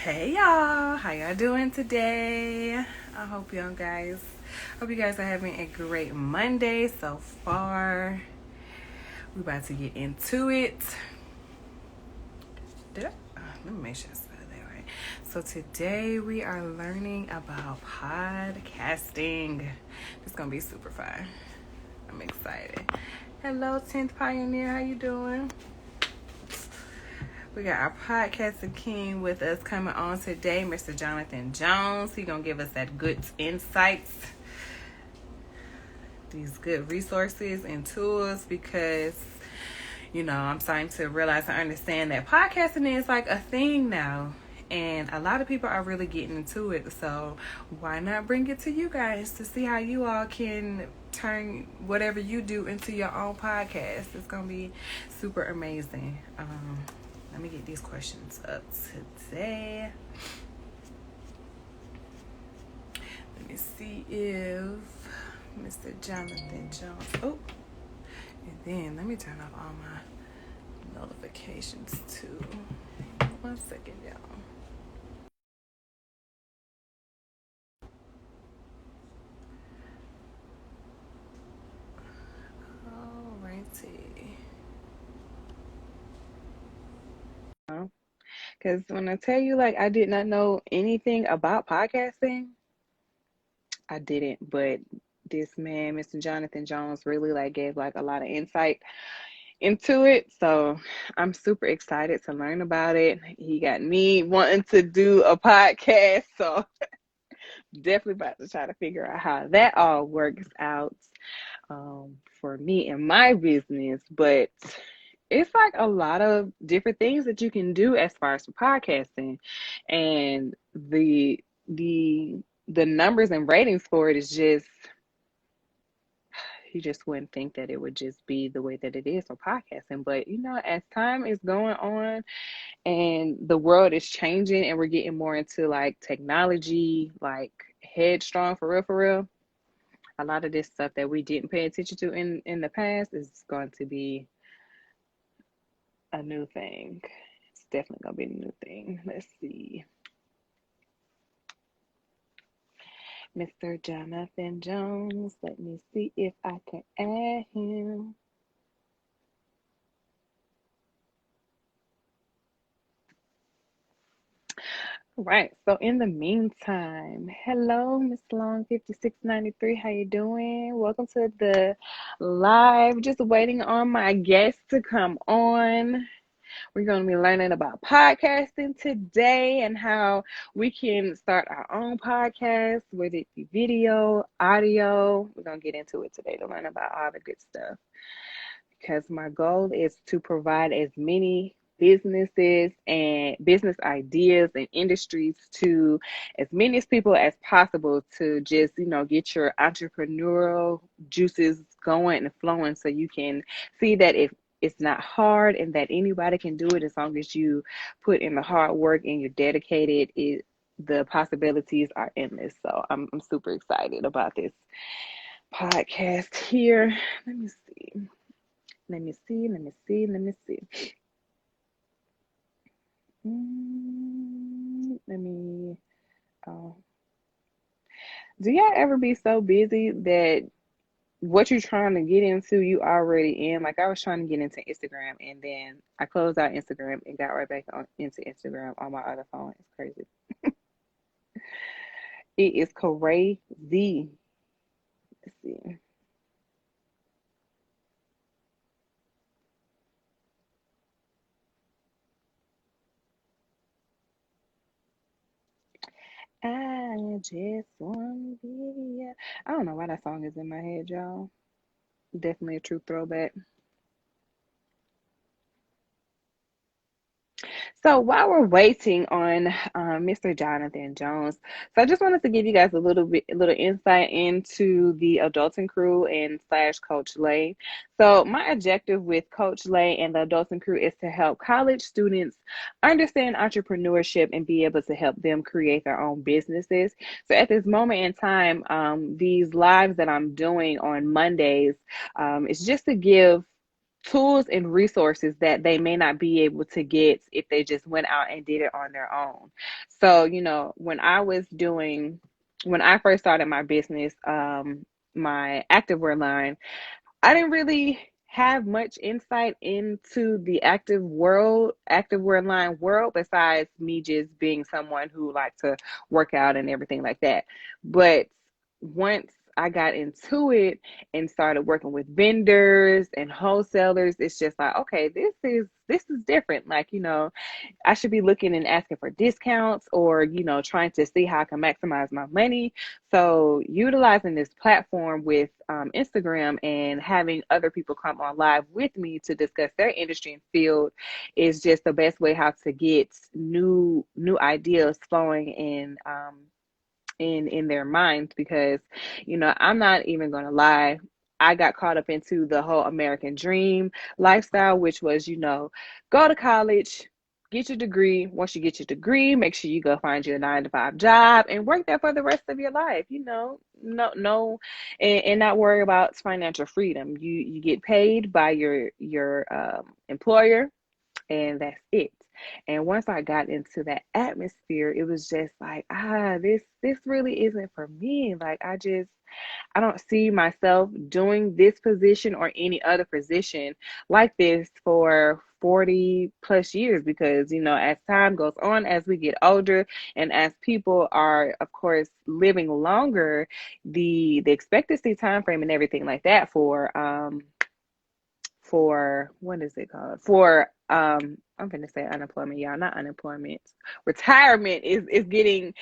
Hey y'all, how y'all doing today? I hope you guys are having a great Monday so far. We're about to get into it. Let me make sure I spelled that right. So today we are learning about podcasting. It's gonna be super fun. I'm excited. Hello, 10th Pioneer, how you doing? We got our podcasting king with us coming on today, Mr. Jonathan Jones. He's going to give us that good insights, these good resources and tools because, I'm starting to realize and understand that podcasting is like a thing now. And a lot of people are really getting into it. So why not bring it to you guys to see how you all can turn whatever you do into your own podcast. It's going to be super amazing. Let me get these questions up today. Let me see if Mr. Jonathan Jones. Oh, and then let me turn off all my notifications too. 1 second, y'all. Alrighty. Because when I tell you, I did not know anything about podcasting, I didn't. But this man, Mr. Jonathan Jones, really gave a lot of insight into it. So I'm super excited to learn about it. He got me wanting to do a podcast. So definitely about to try to figure out how that all works out for me and my business. But it's a lot of different things that you can do as far as for podcasting, and the numbers and ratings for it is just, you just wouldn't think that it would just be the way that it is for podcasting. But as time is going on and the world is changing and we're getting more into technology, headstrong for real, a lot of this stuff that we didn't pay attention to in the past is going to be a new thing. It's definitely gonna be a new thing. Let's see. Mr. Jonathan Jones. Let me see if I can add him. Right. So in the meantime, hello, Miss Long 5693. How you doing? Welcome to the live. Just waiting on my guests to come on. We're going to be learning about podcasting today and how we can start our own podcast, whether it be video, audio. We're going to get into it today to learn about all the good stuff, because my goal is to provide as many businesses and business ideas and industries to as many people as possible to just, get your entrepreneurial juices going and flowing, so you can see that if it's not hard and that anybody can do it as long as you put in the hard work and you're dedicated. The possibilities are endless. So I'm super excited about this podcast here. Let me see. Let me see. Do y'all ever be so busy that what you're trying to get into, you already in? I was trying to get into Instagram, and then I closed out Instagram and got right back into Instagram on my other phone. It's crazy. It is crazy. Let's see. I just want video. I don't know why that song is in my head, y'all. Definitely a true throwback. So while we're waiting on Mr. Jonathan Jones, so I just wanted to give you guys a little insight into the Adulting Crew and / CoachLay. So my objective with CoachLay and the Adulting Crew is to help college students understand entrepreneurship and be able to help them create their own businesses. So at this moment in time, these lives that I'm doing on Mondays, is just to give tools and resources that they may not be able to get if they just went out and did it on their own. So, when I first started my business, my activewear line, I didn't really have much insight into the activewear line world, besides me just being someone who liked to work out and everything like that. But once I got into it and started working with vendors and wholesalers, it's just like, okay, this is different. Like, I should be looking and asking for discounts, or, trying to see how I can maximize my money. So utilizing this platform with Instagram and having other people come on live with me to discuss their industry and field is just the best way how to get new ideas flowing in their minds. Because I'm not even going to lie, I got caught up into the whole American dream lifestyle, which was, go to college, get your degree. Once you get your degree, make sure you go find you a 9 to 5 job and work there for the rest of your life. No, and not worry about financial freedom. You get paid by your employer, and that's it. And once I got into that atmosphere, it was just like, this really isn't for me. Like, I don't see myself doing this position or any other position like this for 40 plus years. Because, as time goes on, as we get older, and as people are, of course, living longer, the expectancy time frame and everything like that for what is it called? For I'm gonna say unemployment, y'all, not unemployment. Retirement is getting,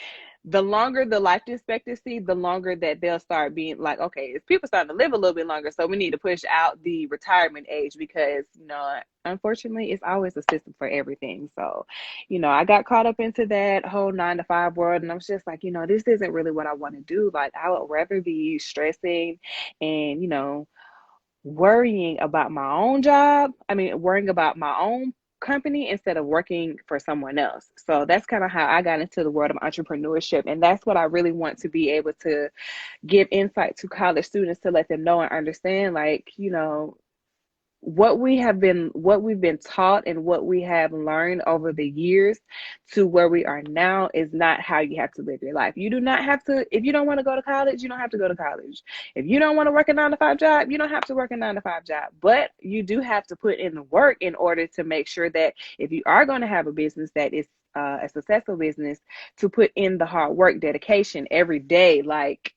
the longer the life expectancy, the longer that they'll start being like, okay, it's people starting to live a little bit longer, so we need to push out the retirement age. Because, unfortunately, it's always a system for everything. So, I got caught up into that whole 9 to 5 world, and I was just like, this isn't really what I want to do. Like, I would rather be stressing and, worrying about my own job. I mean, worrying about my own company instead of working for someone else. So that's kind of how I got into the world of entrepreneurship. And that's what I really want to be able to give insight to college students, to let them know and understand, like, what we've been taught and what we have learned over the years to where we are now is not how you have to live your life. You do not have to, if you don't want to go to college, you don't have to go to college. If you don't want to work a 9 to 5 job, you don't have to work a 9 to 5 job. But you do have to put in the work in order to make sure that if you are going to have a business that is a successful business, to put in the hard work, dedication every day. Like,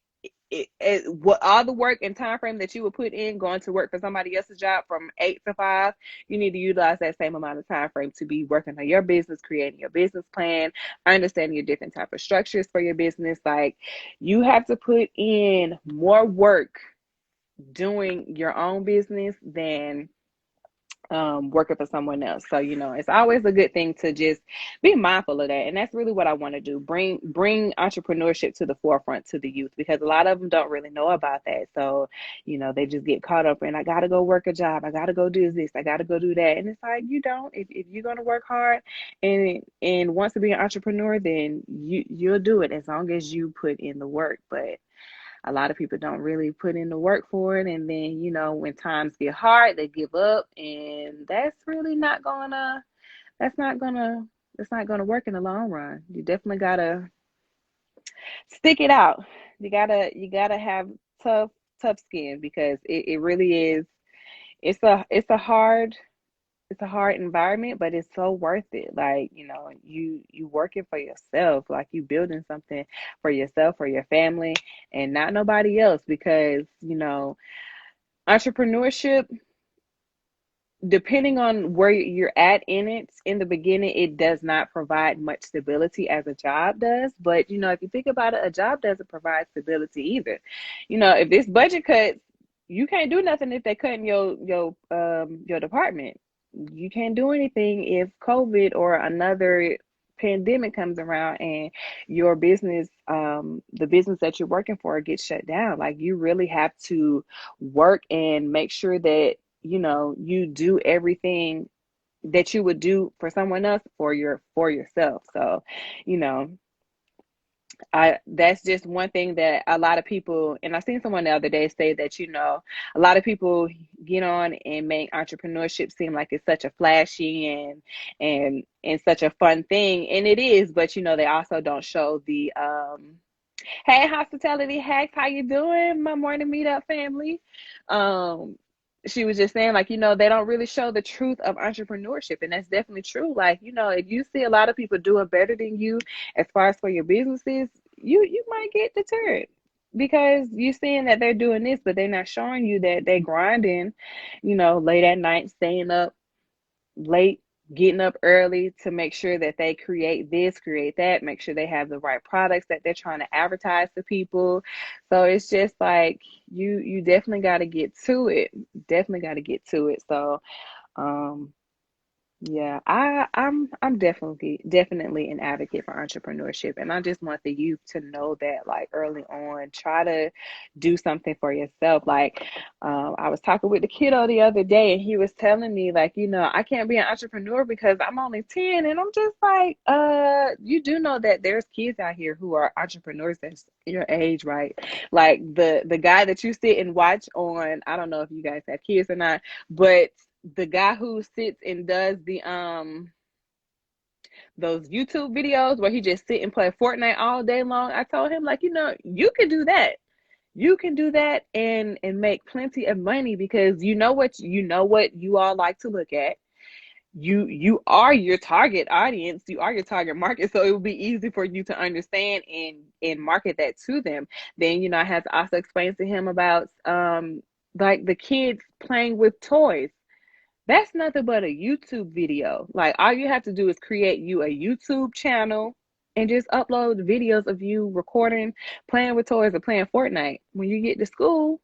what all the work and time frame that you would put in going to work for somebody else's job from 8 to 5, you need to utilize that same amount of time frame to be working on your business, creating your business plan, understanding your different type of structures for your business. Like, you have to put in more work doing your own business than working for someone else. So, it's always a good thing to just be mindful of that. And that's really what I want to do. Bring entrepreneurship to the forefront to the youth, because a lot of them don't really know about that. So, they just get caught up in, I got to go work a job. I got to go do this. I got to go do that. And it's like, you don't, if you're going to work hard and wants to be an entrepreneur, then you'll do it as long as you put in the work. But a lot of people don't really put in the work for it. And then, when times get hard, they give up. And that's really that's not gonna work in the long run. You definitely gotta stick it out. You gotta have tough skin, because it really is, it's a hard environment, but it's so worth it. Like, you working for yourself, like you building something for yourself, for your family, and not nobody else. Because, entrepreneurship, depending on where you're at in it, in the beginning, it does not provide much stability as a job does. But, if you think about it, a job doesn't provide stability either. If this budget cuts, you can't do nothing if they cut in your department. You can't do anything if COVID or another pandemic comes around and your business, the business that you're working for, gets shut down. Like, you really have to work and make sure that, you do everything that you would do for someone else for yourself. So, you know, That's just one thing that a lot of people, and I seen someone the other day say that, a lot of people get on and make entrepreneurship seem like it's such a flashy and such a fun thing. And it is, but they also don't show the hey, hospitality hacks, how you doing, my morning meetup family? She was just saying, like, they don't really show the truth of entrepreneurship, and that's definitely true. Like, if you see a lot of people doing better than you as far as for your businesses, you might get deterred because you're seeing that they're doing this, but they're not showing you that they're grinding, late at night, staying up late, getting up early to make sure that they create this, create that, make sure they have the right products that they're trying to advertise to people. So it's just like you definitely got to get to it. Definitely got to get to it. So yeah, I'm definitely an advocate for entrepreneurship, and I just want the youth to know that, like, early on, try to do something for yourself. Like, I was talking with the kiddo the other day, and he was telling me, like, I can't be an entrepreneur because I'm only 10, and I'm just like, you do know that there's kids out here who are entrepreneurs that's your age, right? Like the guy that you sit and watch on, I don't know if you guys have kids or not, but the guy who sits and does the those YouTube videos where he just sit and play Fortnite all day long, I told him, like, you can do that. You can do that and make plenty of money because what you all like to look at. You are your target audience, you are your target market, so it will be easy for you to understand and market that to them. Then I had to also explain to him about like the kids playing with toys. That's nothing but a YouTube video. Like, all you have to do is create you a YouTube channel and just upload videos of you recording, playing with toys or playing Fortnite. When you get to school,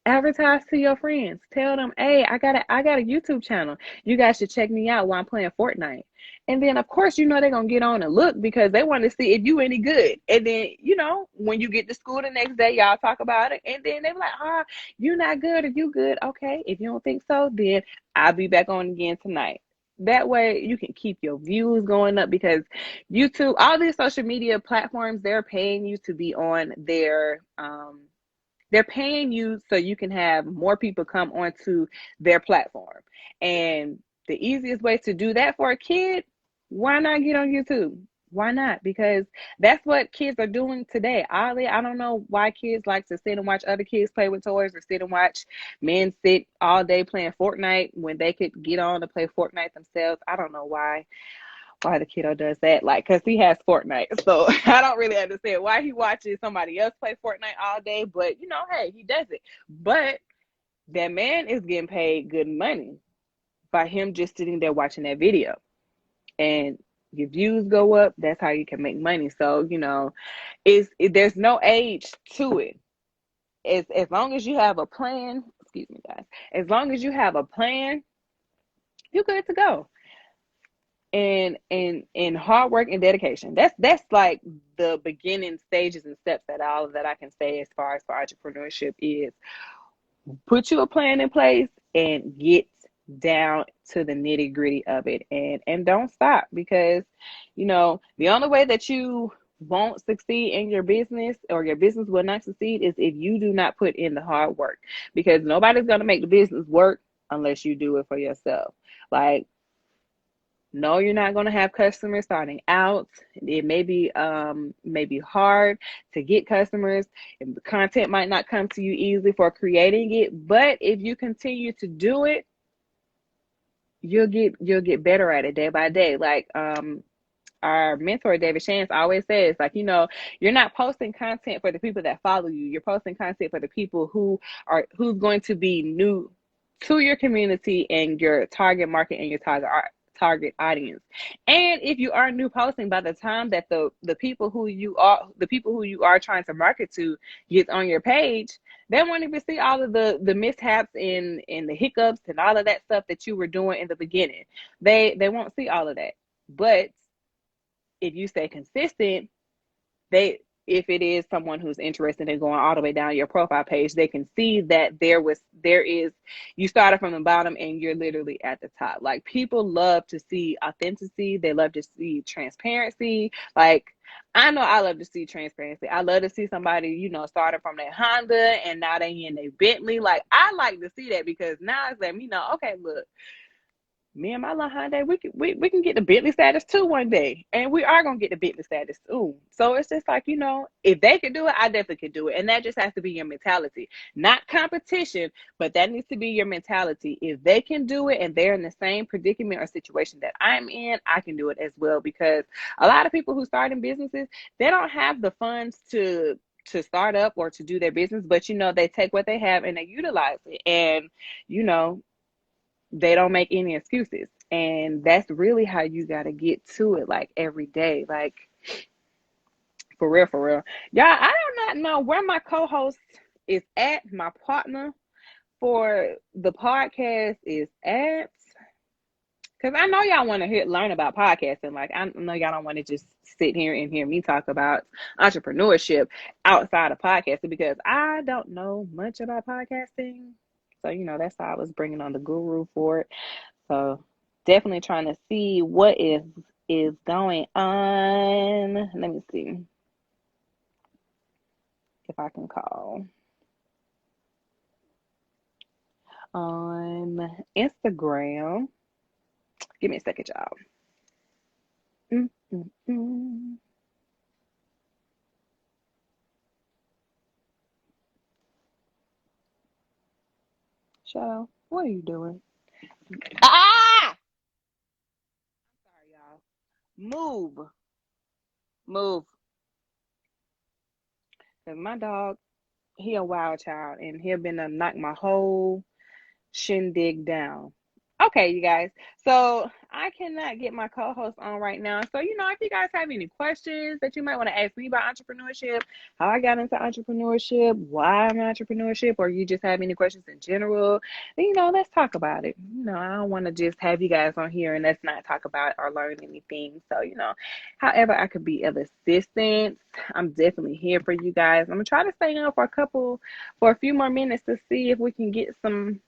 advertise to your friends. Tell them, hey, I got a YouTube channel. You guys should check me out while I'm playing Fortnite. And then, of course, they're going to get on and look because they want to see if you any good. And then, when you get to school the next day, y'all talk about it. And then they're like, you not good or you good. Okay, if you don't think so, then I'll be back on again tonight. That way you can keep your views going up because YouTube, all these social media platforms, they're paying you to be on their they're paying you so you can have more people come onto their platform. And the easiest way to do that for a kid, why not get on YouTube? Why not? Because that's what kids are doing today. Oddly, I don't know why kids like to sit and watch other kids play with toys or sit and watch men sit all day playing Fortnite when they could get on to play Fortnite themselves. I don't know why the kiddo does that, like, because he has Fortnite. So I don't really understand why he watches somebody else play Fortnite all day, but hey, he does it. But that man is getting paid good money by him just sitting there watching that video, and your views go up. That's how you can make money. So there's no age to it. As long as you have a plan, excuse me guys, as long as you have a plan, you're good to go. And hard work and dedication. That's like the beginning stages and steps that I can say as far as for entrepreneurship is put you a plan in place and get down to the nitty gritty of it and don't stop because the only way that you won't succeed in your business or your business will not succeed is if you do not put in the hard work, because nobody's going to make the business work unless you do it for yourself. Like, no, you're not going to have customers starting out. It may be hard to get customers, and the content might not come to you easily for creating it. But if you continue to do it, you'll get better at it day by day. Like our mentor David Shantz always says, like, you're not posting content for the people that follow you. You're posting content for the people who's going to be new to your community and your target market and your target audience. And if you are new posting, by the time that the people who you are trying to market to gets on your page, they won't even see all of the mishaps and the hiccups and all of that stuff that you were doing in the beginning. They won't see all of that. But if you stay consistent, if if it is someone who's interested in going all the way down your profile page, they can see that you started from the bottom and you're literally at the top. Like, people love to see authenticity. They love to see transparency. Like, I know I love to see transparency. I love to see somebody, started from their Honda and now they in their Bentley. Like, I like to see that, because now it's letting me know, okay, look, me and my little Hyundai, we can get the Bentley status too one day. And we are going to get the Bentley status too. So it's just like, if they could do it, I definitely could do it. And that just has to be your mentality. Not competition, but that needs to be your mentality. If they can do it and they're in the same predicament or situation that I'm in, I can do it as well. Because a lot of people who start in businesses, they don't have the funds to start up or to do their business, but they take what they have and they utilize it. And they don't make any excuses. And that's really how you got to get to it, like, every day. Like, for real, for real. Y'all, I do not know where my co-host is at, my partner for the podcast is at. Because I know y'all want to learn about podcasting. Like, I know y'all don't want to just sit here and hear me talk about entrepreneurship outside of podcasting, because I don't know much about podcasting. So, that's how I was bringing on the guru for it. So, definitely trying to see what is going on. Let me see if I can call on Instagram. Give me a second, y'all. Shadow, what are you doing? Ah! Sorry, y'all. Move. Because my dog, he a wild child, and he'll been to knock my whole shindig down. Okay, you guys. So I cannot get my co-host on right now. So, if you guys have any questions that you might want to ask me about entrepreneurship, how I got into entrepreneurship, why I'm in entrepreneurship, or you just have any questions in general, then, let's talk about it. I don't want to just have you guys on here and let's not talk about or learn anything. So, however I could be of assistance, I'm definitely here for you guys. I'm going to try to stay on for a few more minutes to see if we can get them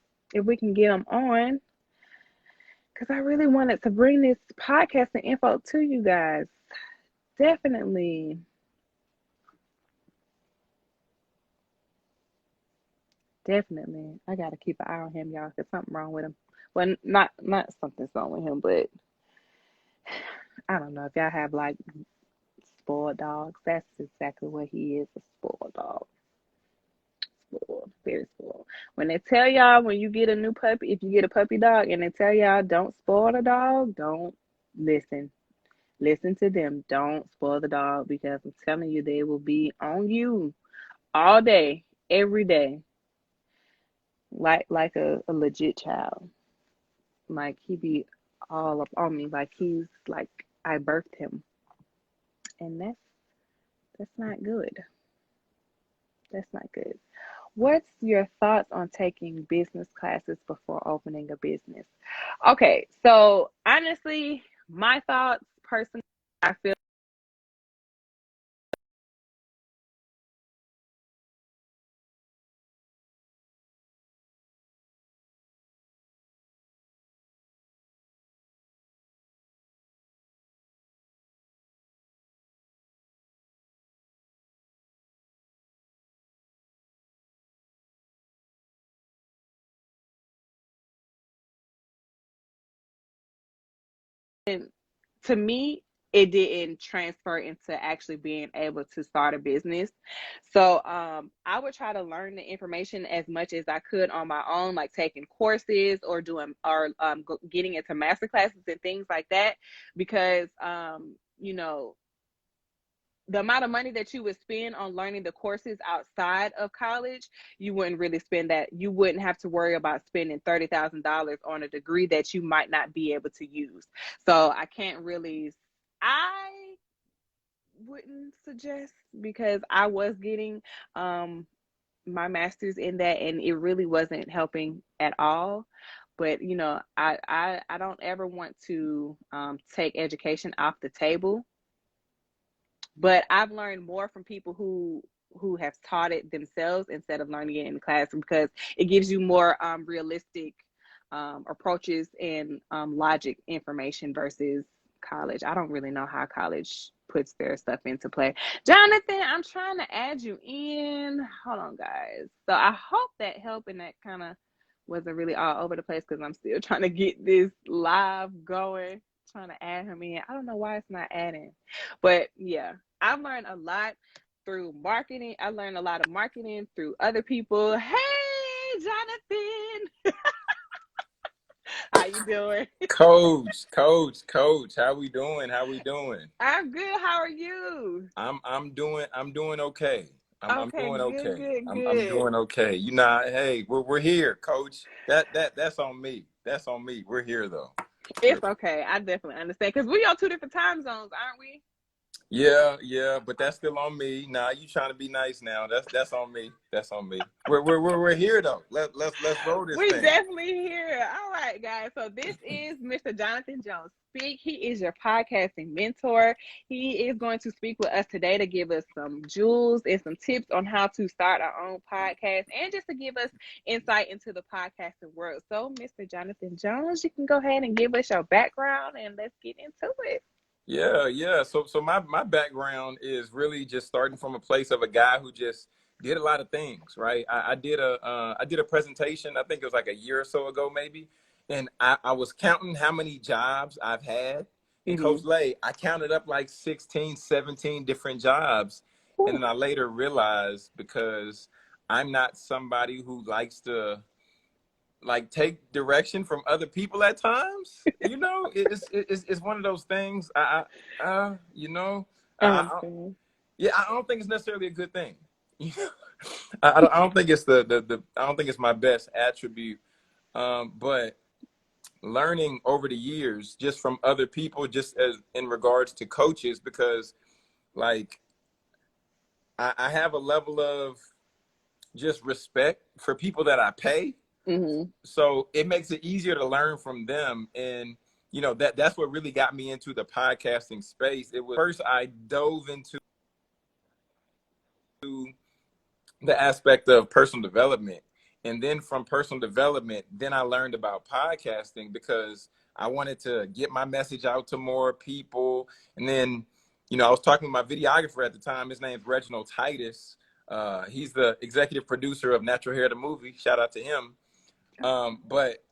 on, because I really wanted to bring this podcast and info to you guys. Definitely. I got to keep an eye on him, y'all, because something wrong with him. Well, not something's wrong with him, but I don't know if y'all have, like, spoiled dogs. That's exactly what he is, a spoiled dog. Spoiled, very spoiled. When they tell y'all, when you get a new puppy, if you get a puppy dog and they tell y'all don't spoil the dog, don't listen. Listen to them. Don't spoil the dog, because I'm telling you, they will be on you all day, every day, like a legit child. Like, he be all up on me, like he's like I birthed him, and that's not good. That's not good. What's your thoughts on taking business classes before opening a business? Okay, so honestly, my thoughts personally, I feel to me, it didn't transfer into actually being able to start a business. So I would try to learn the information as much as I could on my own, like taking courses or getting into master classes and things like that, because the amount of money that you would spend on learning the courses outside of college, you wouldn't really spend that. You wouldn't have to worry about spending $30,000 on a degree that you might not be able to use. So I wouldn't suggest, because I was getting my master's in that, and it really wasn't helping at all. But I don't ever want to take education off the table. But I've learned more from people who have taught it themselves instead of learning it in the classroom, because it gives you more realistic approaches and logic information versus college. I don't really know how college puts their stuff into play. Jonathan, I'm trying to add you in. Hold on, guys. So I hope that helped, and that kind of wasn't really all over the place, because I'm still trying to get this live going, trying to add him in. I don't know why it's not adding. But yeah, I've learned a lot through marketing. I learned a lot of marketing through other people. Hey, Jonathan. How you doing? Coach, how we doing? I'm good. How are you? I'm doing okay. I'm Okay, doing good, okay. good, I'm good. doing okay. You know, hey, we're here, Coach. That's on me. That's on me. We're here though. It's okay. I definitely understand, because we on two different time zones, aren't we? Yeah, but that's still on me. Nah, you trying to be nice now. That's on me. That's on me. We're here though. Let's roll this We thing. definitely here. All right, guys. So this is Mr. Jonathan Jones Speak. He is your podcasting mentor. He is going to speak with us today to give us some jewels and some tips on how to start our own podcast, and just to give us insight into the podcasting world. So, Mr. Jonathan Jones, you can go ahead and give us your background, and let's get into it. Yeah. So my background is really just starting from a place of a guy who just did a lot of things, right? I did a presentation, I think it was like a year or so ago, maybe. And I was counting how many jobs I've had. And Mm-hmm. CoachLay, I counted up like 16, 17 different jobs. And then I later realized, because I'm not somebody who likes to like take direction from other people at times. You know, it's one of those things. You know, I I understand. yeah, I don't think it's necessarily a good thing. I don't think it's the I don't think it's my best attribute. But learning over the years, just from other people, just as in regards to coaches, because like I have a level of just respect for people that I pay. Mm-hmm. So it makes it easier to learn from them. And, you know, that's what really got me into the podcasting space. It was first I dove into the aspect of personal development. And then from personal development, then I learned about podcasting, because I wanted to get my message out to more people. And then, you know, I was talking with my videographer at the time. His name's Reginald Titus. He's the executive producer of Natural Hair, the movie. Shout out to him. But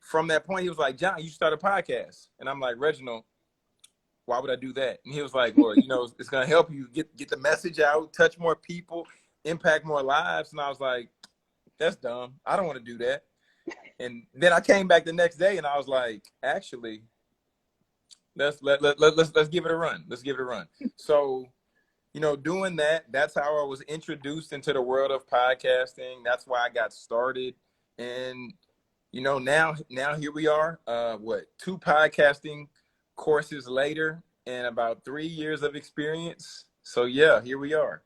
from that point, he was like, John, you start a podcast. And I'm like, Reginald, why would I do that? And he was like, well, you know, it's going to help you get the message out, touch more people, impact more lives. And I was like, that's dumb. I don't want to do that. And then I came back the next day and I was like, actually, let's give it a run. Let's give it a run. So, you know, doing that, that's how I was introduced into the world of podcasting. That's why I got started. And, you know, now here we are, 2 podcasting courses later and about 3 years of experience. So yeah, here we are.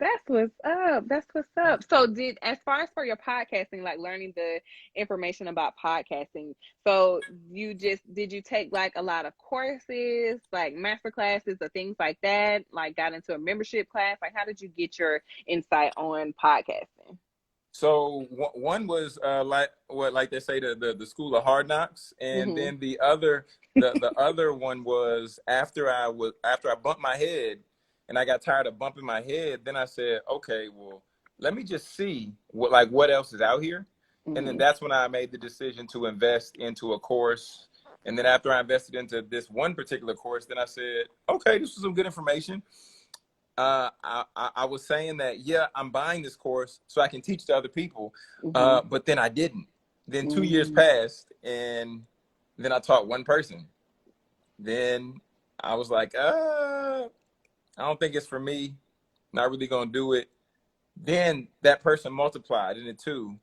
That's what's up. That's what's up. So as far as for your podcasting, like learning the information about podcasting, so did you take like a lot of courses, like master classes or things like that? Like got into a membership class? Like how did you get your insight on podcasting? So one was like they say, the School of Hard Knocks, and Mm-hmm. then the other one was after I bumped my head and I got tired of bumping my head. Then I said, okay, well, let me just see what else is out here. And then Mm-hmm. that's when I made the decision to invest into a course. And then after I invested into this one particular course, then I said, okay, this was some good information. I was saying that, yeah, I'm buying this course so I can teach to other people. Mm-hmm. But then I didn't. Then 2 years Mm-hmm. passed, and then I taught one person. Then I was like, I don't think it's for me. Not really going to do it. Then that person multiplied into 2.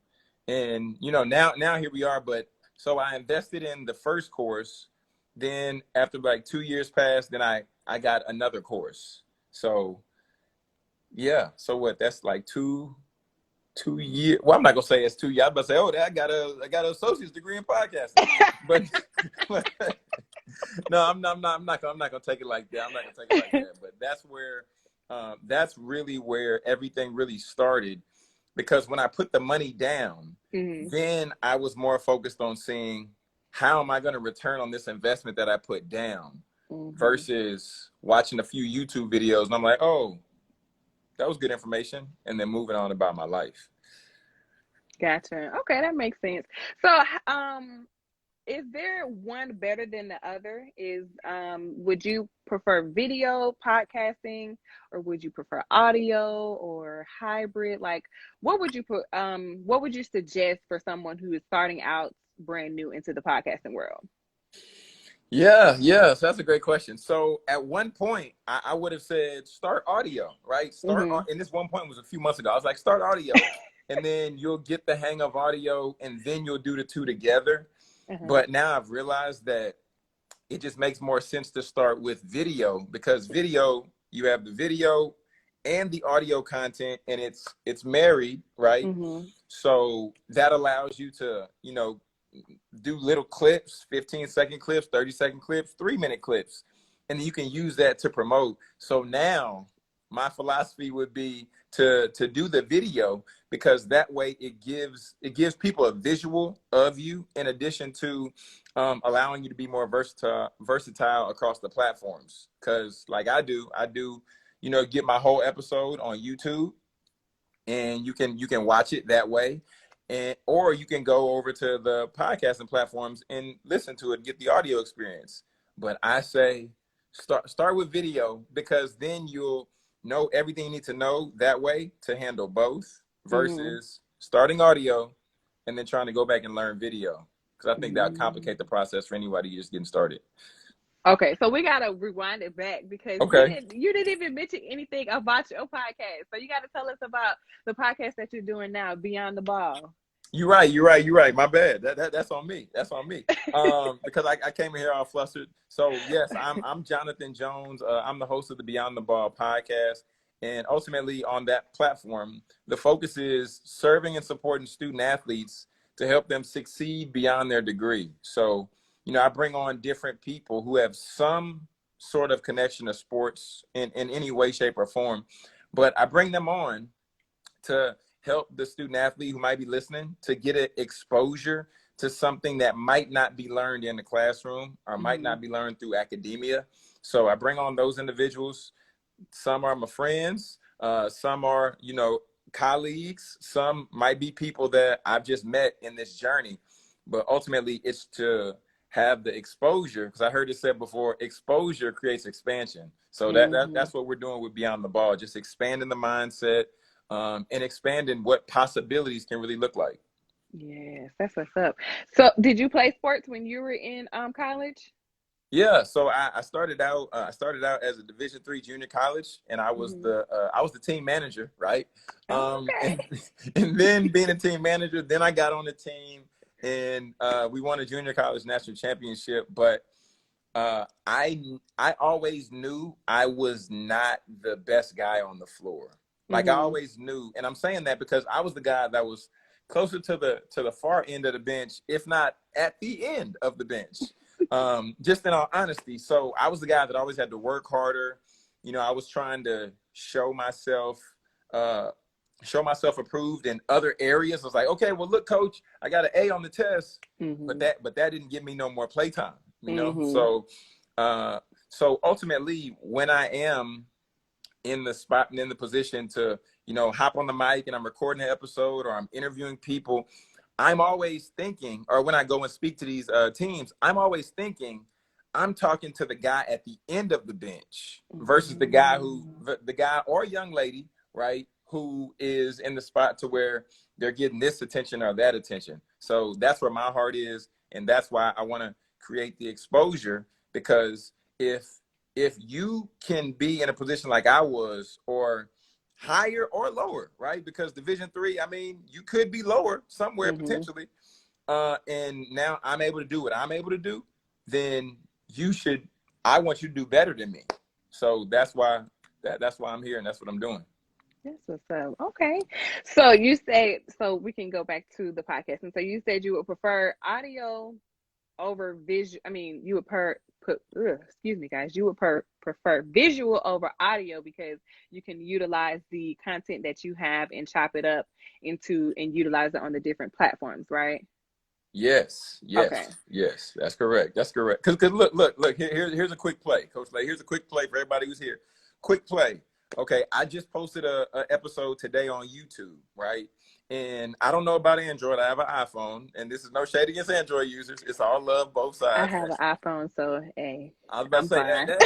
And, you know, now here we are. But so I invested in the first course. Then after like 2 years passed, then I got another course. So yeah. So what? That's like 2 years. Well, I'm not gonna say it's 2 years. I'm about to say, I got an associate's degree in podcasting. But No, I'm not gonna take it like that. I'm not gonna take it like that. But that's really where everything really started. Because when I put the money down, then I was more focused on seeing how am I going to return on this investment that I put down versus watching a few YouTube videos. And I'm like, oh, that was good information. And then moving on about my life. Gotcha. Okay, that makes sense. So, is there one better than the other? Would you prefer video podcasting, or would you prefer audio or hybrid? Like, what would you suggest for someone who is starting out brand new into the podcasting world? Yes, that's a great question. So at one point, I would have said start audio, right? And this one point was a few months ago. I was like, start audio, and then you'll get the hang of audio, and then you'll do the two together. But now I've realized that it just makes more sense to start with video, because video, you have the video and the audio content, and it's married, right? So that allows you to, do little clips, 15-second clips, 30-second clips, 3-minute clips, and then you can use that to promote. So now my philosophy would be to do the video, because that way it gives people a visual of you, in addition to allowing you to be more versatile across the platforms. Because like I do, get my whole episode on YouTube, and you can watch it that way. Or you can go over to the podcasting platforms and listen to it, get the audio experience. But I say start with video, because then you'll know everything you need to know that way to handle both, versus starting audio and then trying to go back and learn video, because I think that would complicate the process for anybody just getting started. Okay, so we gotta rewind it back, because you didn't even mention anything about your podcast. So you gotta tell us about the podcast that you're doing now, Beyond the Ball. You're right. My bad. That's on me. Because I came in here all flustered. So yes, I'm Jonathan Jones. I'm the host of the Beyond the Ball podcast. And ultimately on that platform, the focus is serving and supporting student athletes to help them succeed beyond their degree. So, I bring on different people who have some sort of connection to sports in any way, shape, or form. But I bring them on to help the student athlete who might be listening to get an exposure to something that might not be learned in the classroom, or might not be learned through academia. So I bring on those individuals. Some are my friends, some are, colleagues, some might be people that I've just met in this journey. But ultimately it's to have the exposure, because I heard it said before, exposure creates expansion. So that's what we're doing with Beyond the Ball, just expanding the mindset, and expanding what possibilities can really look like. Yes, that's what's up. So did you play sports when you were in college? Yeah, so I started out as a Division III junior college, and I was the team manager, right? Okay. And then being a team manager, then I got on the team, and we won a junior college national championship. But I always knew I was not the best guy on the floor. Like I always knew, and I'm saying that because I was the guy that was closer to the far end of the bench, if not at the end of the bench. Just in all honesty. So I was the guy that always had to work harder. I was trying to show myself approved in other areas. I was like, okay, well, look, coach, I got an A on the test, but that didn't give me no more playtime. So ultimately, when I am in the spot and in the position to, hop on the mic and I'm recording an episode or I'm interviewing people, I'm always thinking, or when I go and speak to these teams, I'm always thinking I'm talking to the guy at the end of the bench versus the guy or young lady, right, who is in the spot to where they're getting this attention or that attention. So that's where my heart is. And that's why I want to create the exposure, because if you can be in a position like I was, or higher or lower, right? Because Division III, I mean, you could be lower somewhere potentially. And now I'm able to do what I'm able to do, then I want you to do better than me. So that's why I'm here, and that's what I'm doing. That's what's up. Okay. So we can go back to the podcast. And so you said you would prefer audio over visual. I mean, you would excuse me, guys. You would prefer visual over audio because you can utilize the content that you have and chop it up into and utilize it on the different platforms, right? Yes, Okay. yes. That's correct. That's correct. Because look. Here's a quick play, Coach Lay. Here's a quick play for everybody who's here. Quick play. Okay, I just posted a episode today on YouTube, right? And I don't know about Android. I have an iPhone, and this is no shade against Android users. It's all love, both I sides. have an iPhone, so hey, I was about to I'm say fine. that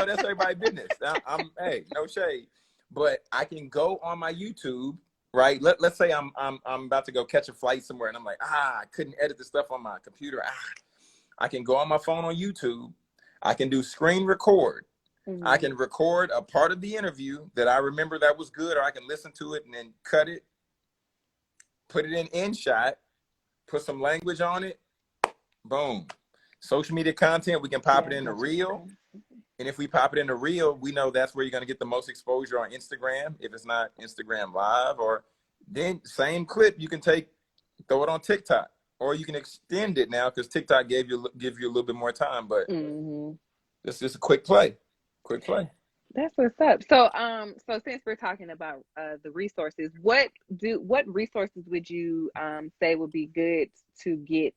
that's everybody's business. I'm hey, no shade, but I can go on my YouTube, right? Let's say I'm about to go catch a flight somewhere, and I'm like, I couldn't edit the stuff on my computer. I can go on my phone on YouTube. I can do screen record. Mm-hmm. I can record a part of the interview that I remember that was good, or I can listen to it and then cut it, put it in InShot, put some language on it, boom. Social media content, we can pop it in a reel. And if we pop it in a reel, we know that's where you're going to get the most exposure on Instagram, if it's not Instagram Live. Or then same clip, you can throw it on TikTok. Or you can extend it now because TikTok give you a little bit more time. But it's just a quick play. Quick play. That's what's up. So so since we're talking about the resources, what resources would you say would be good to get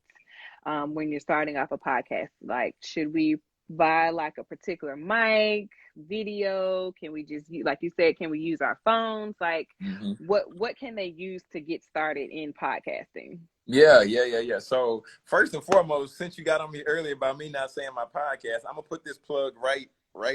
when you're starting off a podcast? Like, should we buy like a particular mic, video? Can we just, like you said, can we use our phones? Like, what can they use to get started in podcasting? Yeah. So first and foremost, since you got on me earlier about me not saying my podcast, I'm gonna put this plug right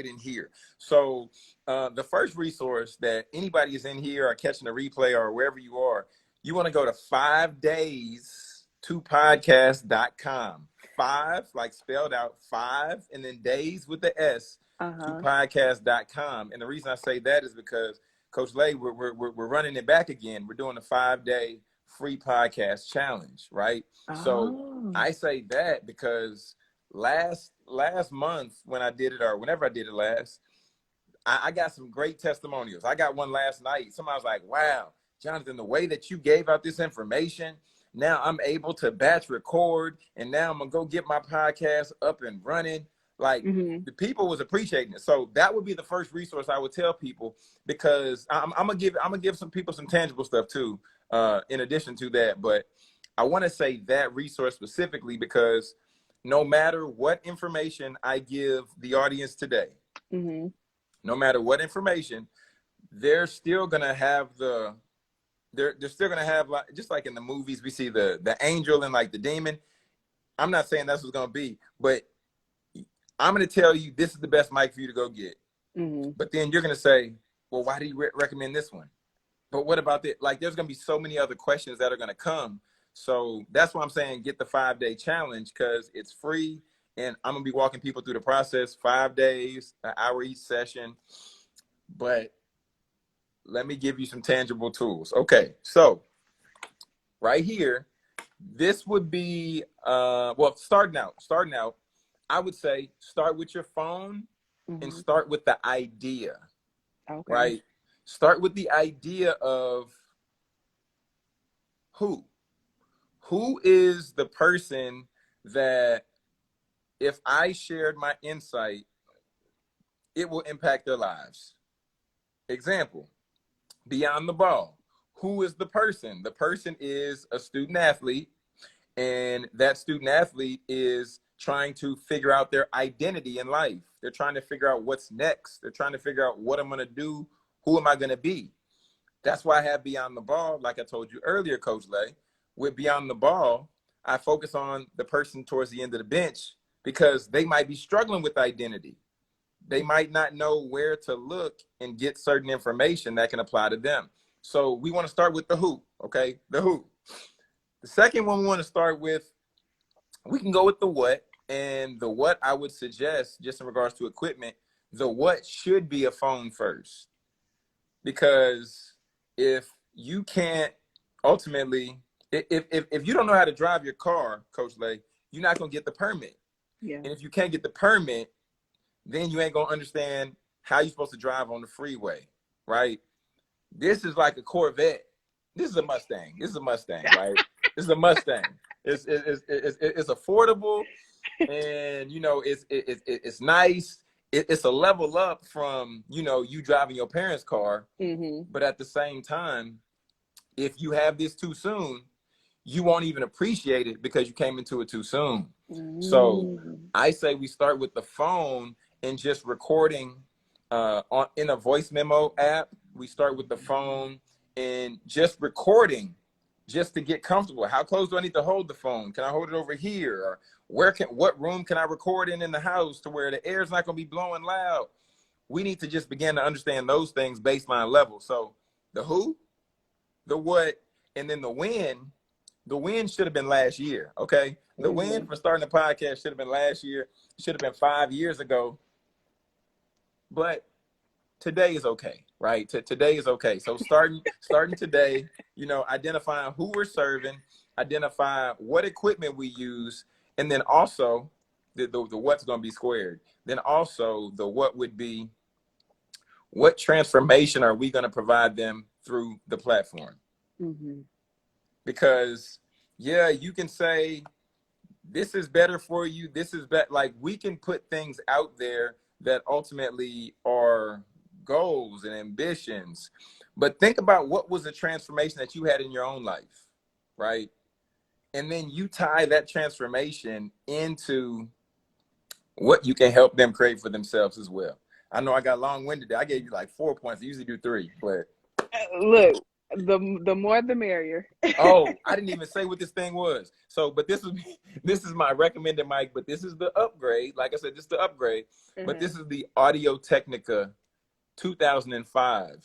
in here. So the first resource that anybody is in here or catching a replay or wherever you are, you want to go to 5days2podcast.com. 5, like spelled out, 5, and then days with the S, to podcast.com. And the reason I say that is because Coach Lay, we're running it back again. We're doing a 5-day free podcast challenge, right? So I say that because last month when I did it, or whenever I did it last, I got some great testimonials. I got one last night. Somebody was like, wow, Jonathan, the way that you gave out this information, now I'm able to batch record, and now I'm gonna go get my podcast up and running. Like, the people was appreciating it. So that would be the first resource I would tell people, because I'm gonna give some people some tangible stuff too, in addition to that. But I want to say that resource specifically because no matter what information I give the audience today, no matter what information, they're still gonna have they're still gonna have, like, just like in the movies, we see the angel and like the demon. I'm not saying that's what's gonna be, but I'm gonna tell you this is the best mic for you to go get. But then you're gonna say, well, why do you recommend this one? But what about that? Like, there's gonna be so many other questions that are gonna come. So that's why I'm saying get the 5-day challenge, because it's free, and I'm gonna be walking people through the process, 5 days, an hour each session. But let me give you some tangible tools. Okay, so right here, this would be starting out, I would say start with your phone and start with the idea. Right? Start with the idea of who is the person that if I shared my insight, it will impact their lives. Example, Beyond the Ball. Who is the person? The person is a student athlete, and that student athlete is trying to figure out their identity in life. They're trying to figure out what's next. They're trying to figure out what I'm going to do. Who am I going to be? That's why I have Beyond the Ball. Like I told you earlier, Coach Lay, with Beyond the Ball, I focus on the person towards the end of the bench because they might be struggling with identity. They might not know where to look and get certain information that can apply to them. So we want to start with the who, okay? The who. The second one we want to start with, we can go with the what. And the what I would suggest, just in regards to equipment, the what should be a phone first. Because if you can't ultimately, if you don't know how to drive your car, Coach Lay, you're not going to get the permit. Yeah. And if you can't get the permit, then you ain't going to understand how you're supposed to drive on the freeway, right? This is like a Corvette. This is a Mustang. Right? This is a Mustang. it's affordable, and you know, it's nice. It's a level up from, you know, you driving your parents' car. But at the same time, if you have this too soon, you won't even appreciate it because you came into it too soon. So I say we start with the phone and just recording in a voice memo app. We start with the phone and just recording, just to get comfortable. How close do I need to hold the phone? Can I hold it over here? Or what room can I record in the house to where the air is not going to be blowing loud? We need to just begin to understand those things baseline level. So the who, the what, and then the when. The win should have been last year, okay? The win for starting the podcast should have been last year. Should have been 5 years ago. But today is okay, right? Today is okay. So starting today, you know, identifying who we're serving, identify what equipment we use, and then also the what's going to be squared. Then also the what would be, what transformation are we going to provide them through the platform? Because yeah, you can say this is better for you. This is better. Like, we can put things out there that ultimately are goals and ambitions. But think about what was the transformation that you had in your own life, right? And then you tie that transformation into what you can help them create for themselves as well. I know I got long-winded. I gave you like 4 points. I usually do 3, but look, the more the merrier. Oh, I didn't even say what this thing was. So, but this is my recommended mic, but this is the upgrade. Like I said, this is the upgrade, but this is the Audio Technica 2005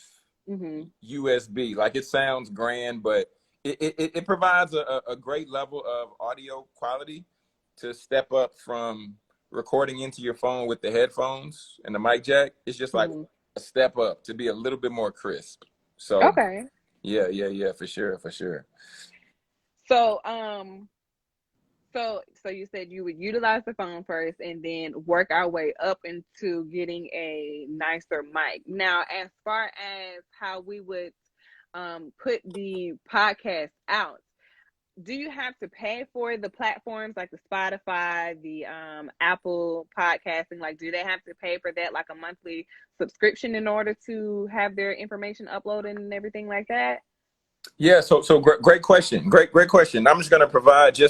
USB. Like, it sounds grand, but it provides a great level of audio quality to step up from recording into your phone with the headphones and the mic jack. It's just like a step up to be a little bit more crisp. So okay. Yeah, for sure. So, so you said you would utilize the phone first and then work our way up into getting a nicer mic. Now, as far as how we would put the podcast out, do you have to pay for the platforms like the Spotify, the Apple podcasting? Like, do they have to pay for that, like a monthly subscription, in order to have their information uploaded and everything like that? Yeah, so great question. Great question. I'm just gonna provide a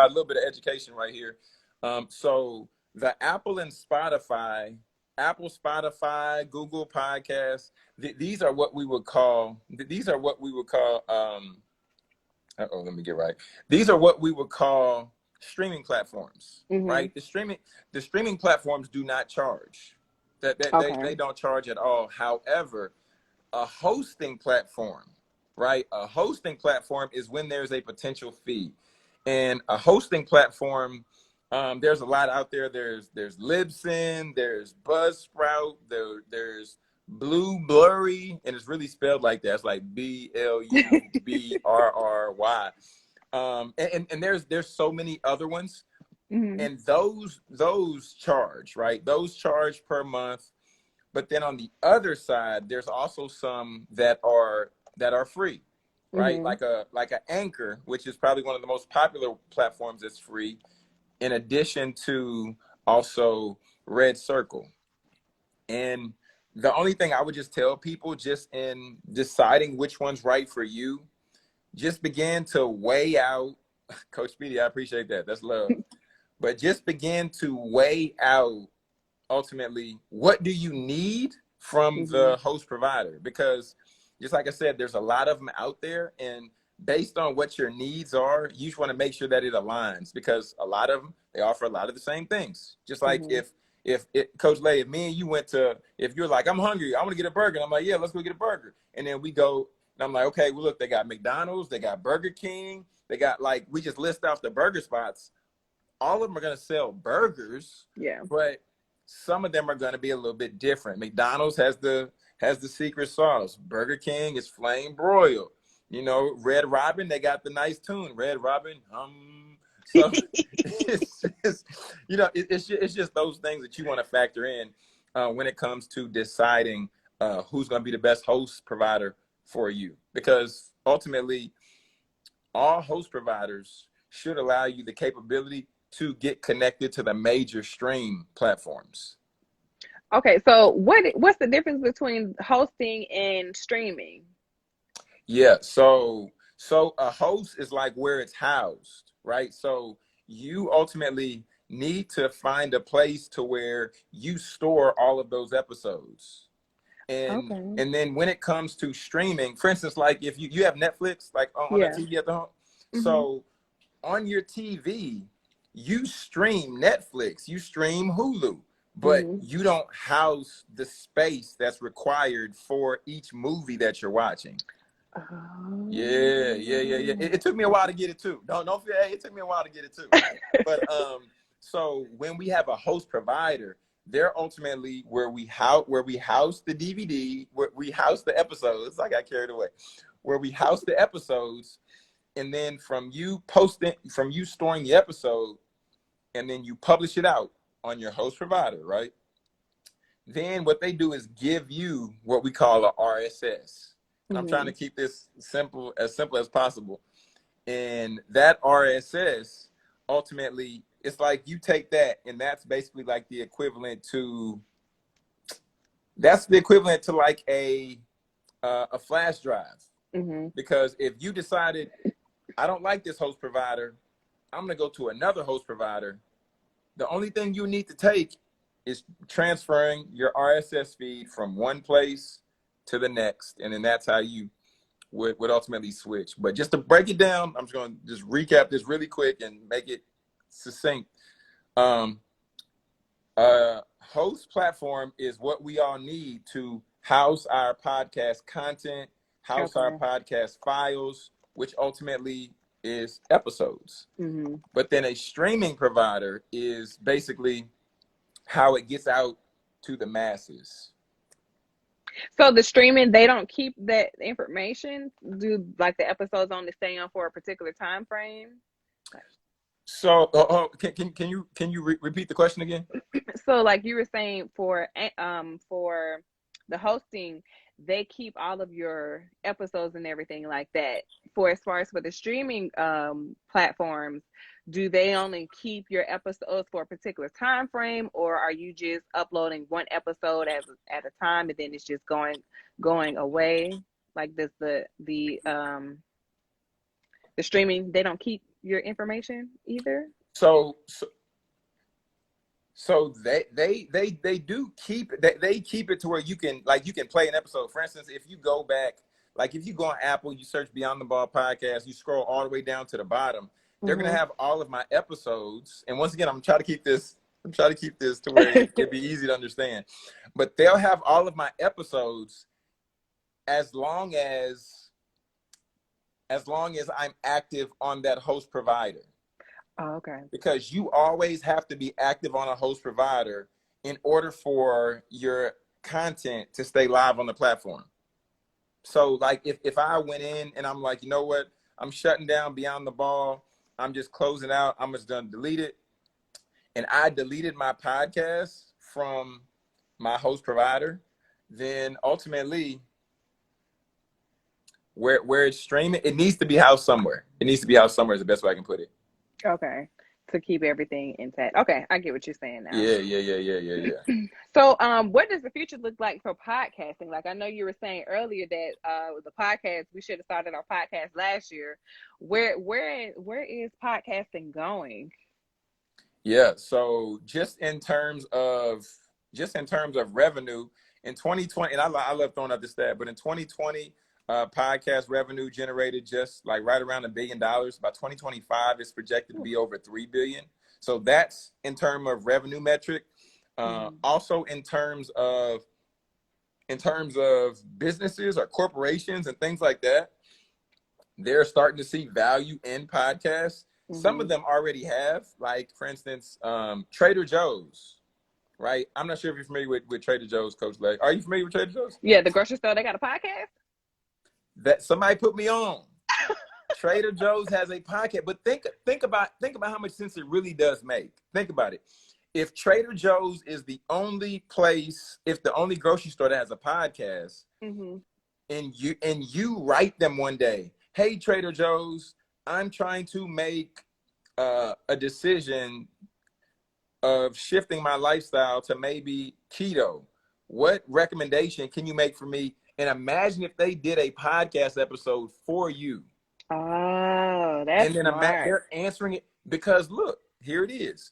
little bit of education right here. So the Apple, Spotify, Google Podcasts, these are what we would call let me get right. These are what we would call streaming platforms, right? The streaming platforms do not charge. They don't charge at all. However, a hosting platform, right? A hosting platform is when there's a potential fee. And a hosting platform, there's a lot out there. There's Libsyn, there's Buzzsprout, there's Blurry, and it's really spelled like that. It's like BLUBRRY. And there's so many other ones. And those charge, right? Those charge per month. But then on the other side, there's also some that are free, right? Like a Anchor, which is probably one of the most popular platforms that's free, in addition to also Red Circle. And the only thing I would just tell people, just in deciding which one's right for you, just begin to weigh out, Coach Speedy, I appreciate that. That's love. But just begin to weigh out, ultimately, what do you need from the host provider? Because just like I said, there's a lot of them out there, and based on what your needs are, you just want to make sure that it aligns, because a lot of them, they offer a lot of the same things. Just like if CoachLay, if me and you if you're like, I'm hungry, I want to get a burger, and I'm like, yeah, let's go get a burger. And then we go, and I'm like, okay, well, look, they got McDonald's, they got Burger King, they got, like, we just list off the burger spots. All of them are going to sell burgers, but some of them are going to be a little bit different. McDonald's has the secret sauce. Burger King is flame broiled. You know, Red Robin, they got the nice tune. Red Robin, So it's just, you know, it's just those things that you want to factor in when it comes to deciding who's going to be the best host provider for you. Because ultimately, all host providers should allow you the capability to get connected to the major stream platforms. Okay, so what's the difference between hosting and streaming? Yeah, so a host is like where it's housed, right? So you ultimately need to find a place to where you store all of those episodes. And Okay. and then when it comes to streaming, for instance, like if you have Netflix like on the Yeah. TV at the home, Mm-hmm. so on your TV, you stream Netflix, you stream Hulu, but Mm-hmm. you don't house the space that's required for each movie that you're watching. Oh. Yeah. It took me a while to get it too. Don't feel, hey, it took me a while to get it too. But so when we have a host provider, they're ultimately where we house the DVD, where we house the episodes. I got carried away. Where we house the episodes, and then from you storing the episode, and then you publish it out on your host provider, right? Then what they do is give you what we call a RSS. And I'm trying to keep this simple as possible. And that RSS, ultimately, it's like you take that, and that's basically like the equivalent to like a flash drive. Mm-hmm. Because if you decided, I don't like this host provider, I'm going to go to another host provider, the only thing you need to take is transferring your RSS feed from one place to the next. And then that's how you would ultimately switch. But just to break it down, I'm just going to just recap this really quick and make it succinct. Host platform is what we all need to house our podcast content, house our podcast files, which ultimately is episodes. Mm-hmm. But then a streaming provider is basically how it gets out to the masses. So the streaming, they don't keep that information? Do like the episodes only stay on for a particular time frame? So can you repeat the question again? So like you were saying, for the hosting, they keep all of your episodes and everything like that. As far as for the streaming platforms, do they only keep your episodes for a particular time frame, or are you just uploading one episode at a time and then it's just going away? Like does the streaming, they don't keep your information either? So they do keep they keep it to where you can play an episode. For instance, if you go back, like if you go on Apple, you search Beyond the Ball podcast, you scroll all the way down to the bottom, they're gonna have all of my episodes. And once again, I'm trying to keep this to where it'd be easy to understand. But they'll have all of my episodes as long as I'm active on that host provider. Oh, okay. Because you always have to be active on a host provider in order for your content to stay live on the platform. So like if I went in and I'm like, you know what, I'm shutting down Beyond the Ball, I'm just closing out, I'm just done delete it, and I deleted my podcast from my host provider, then ultimately where it's streaming, it needs to be housed somewhere. It needs to be housed somewhere is the best way I can put it. Okay. To keep everything intact. Okay, I get what you're saying now. Yeah. So, what does the future look like for podcasting? Like, I know you were saying earlier that the podcast, we should have started our podcast last year. Where is podcasting going? Yeah. So just in terms of revenue in 2020, and I love throwing out this stat, but in 2020, podcast revenue generated just like right around $1 billion. By 2025, it's projected to be over $3 billion. So that's in terms of revenue metric. Also in terms of businesses or corporations and things like that, they're starting to see value in podcasts. Some of them already have, like for instance, Trader Joe's. Right? I'm not sure if you're familiar with Trader Joe's, CoachLay. Are you familiar with Trader Joe's? Yeah, the grocery store, they got a podcast? That somebody put me on. Trader Joe's has a podcast, but think about how much sense it really does make. Think about it. If Trader Joe's is the only place, if the only grocery store that has a podcast, and you write them one day, hey Trader Joe's, I'm trying to make a decision of shifting my lifestyle to maybe keto. What recommendation can you make for me? And imagine if they did a podcast episode for you. Oh, And that's then smart. they're answering it because look, here it is.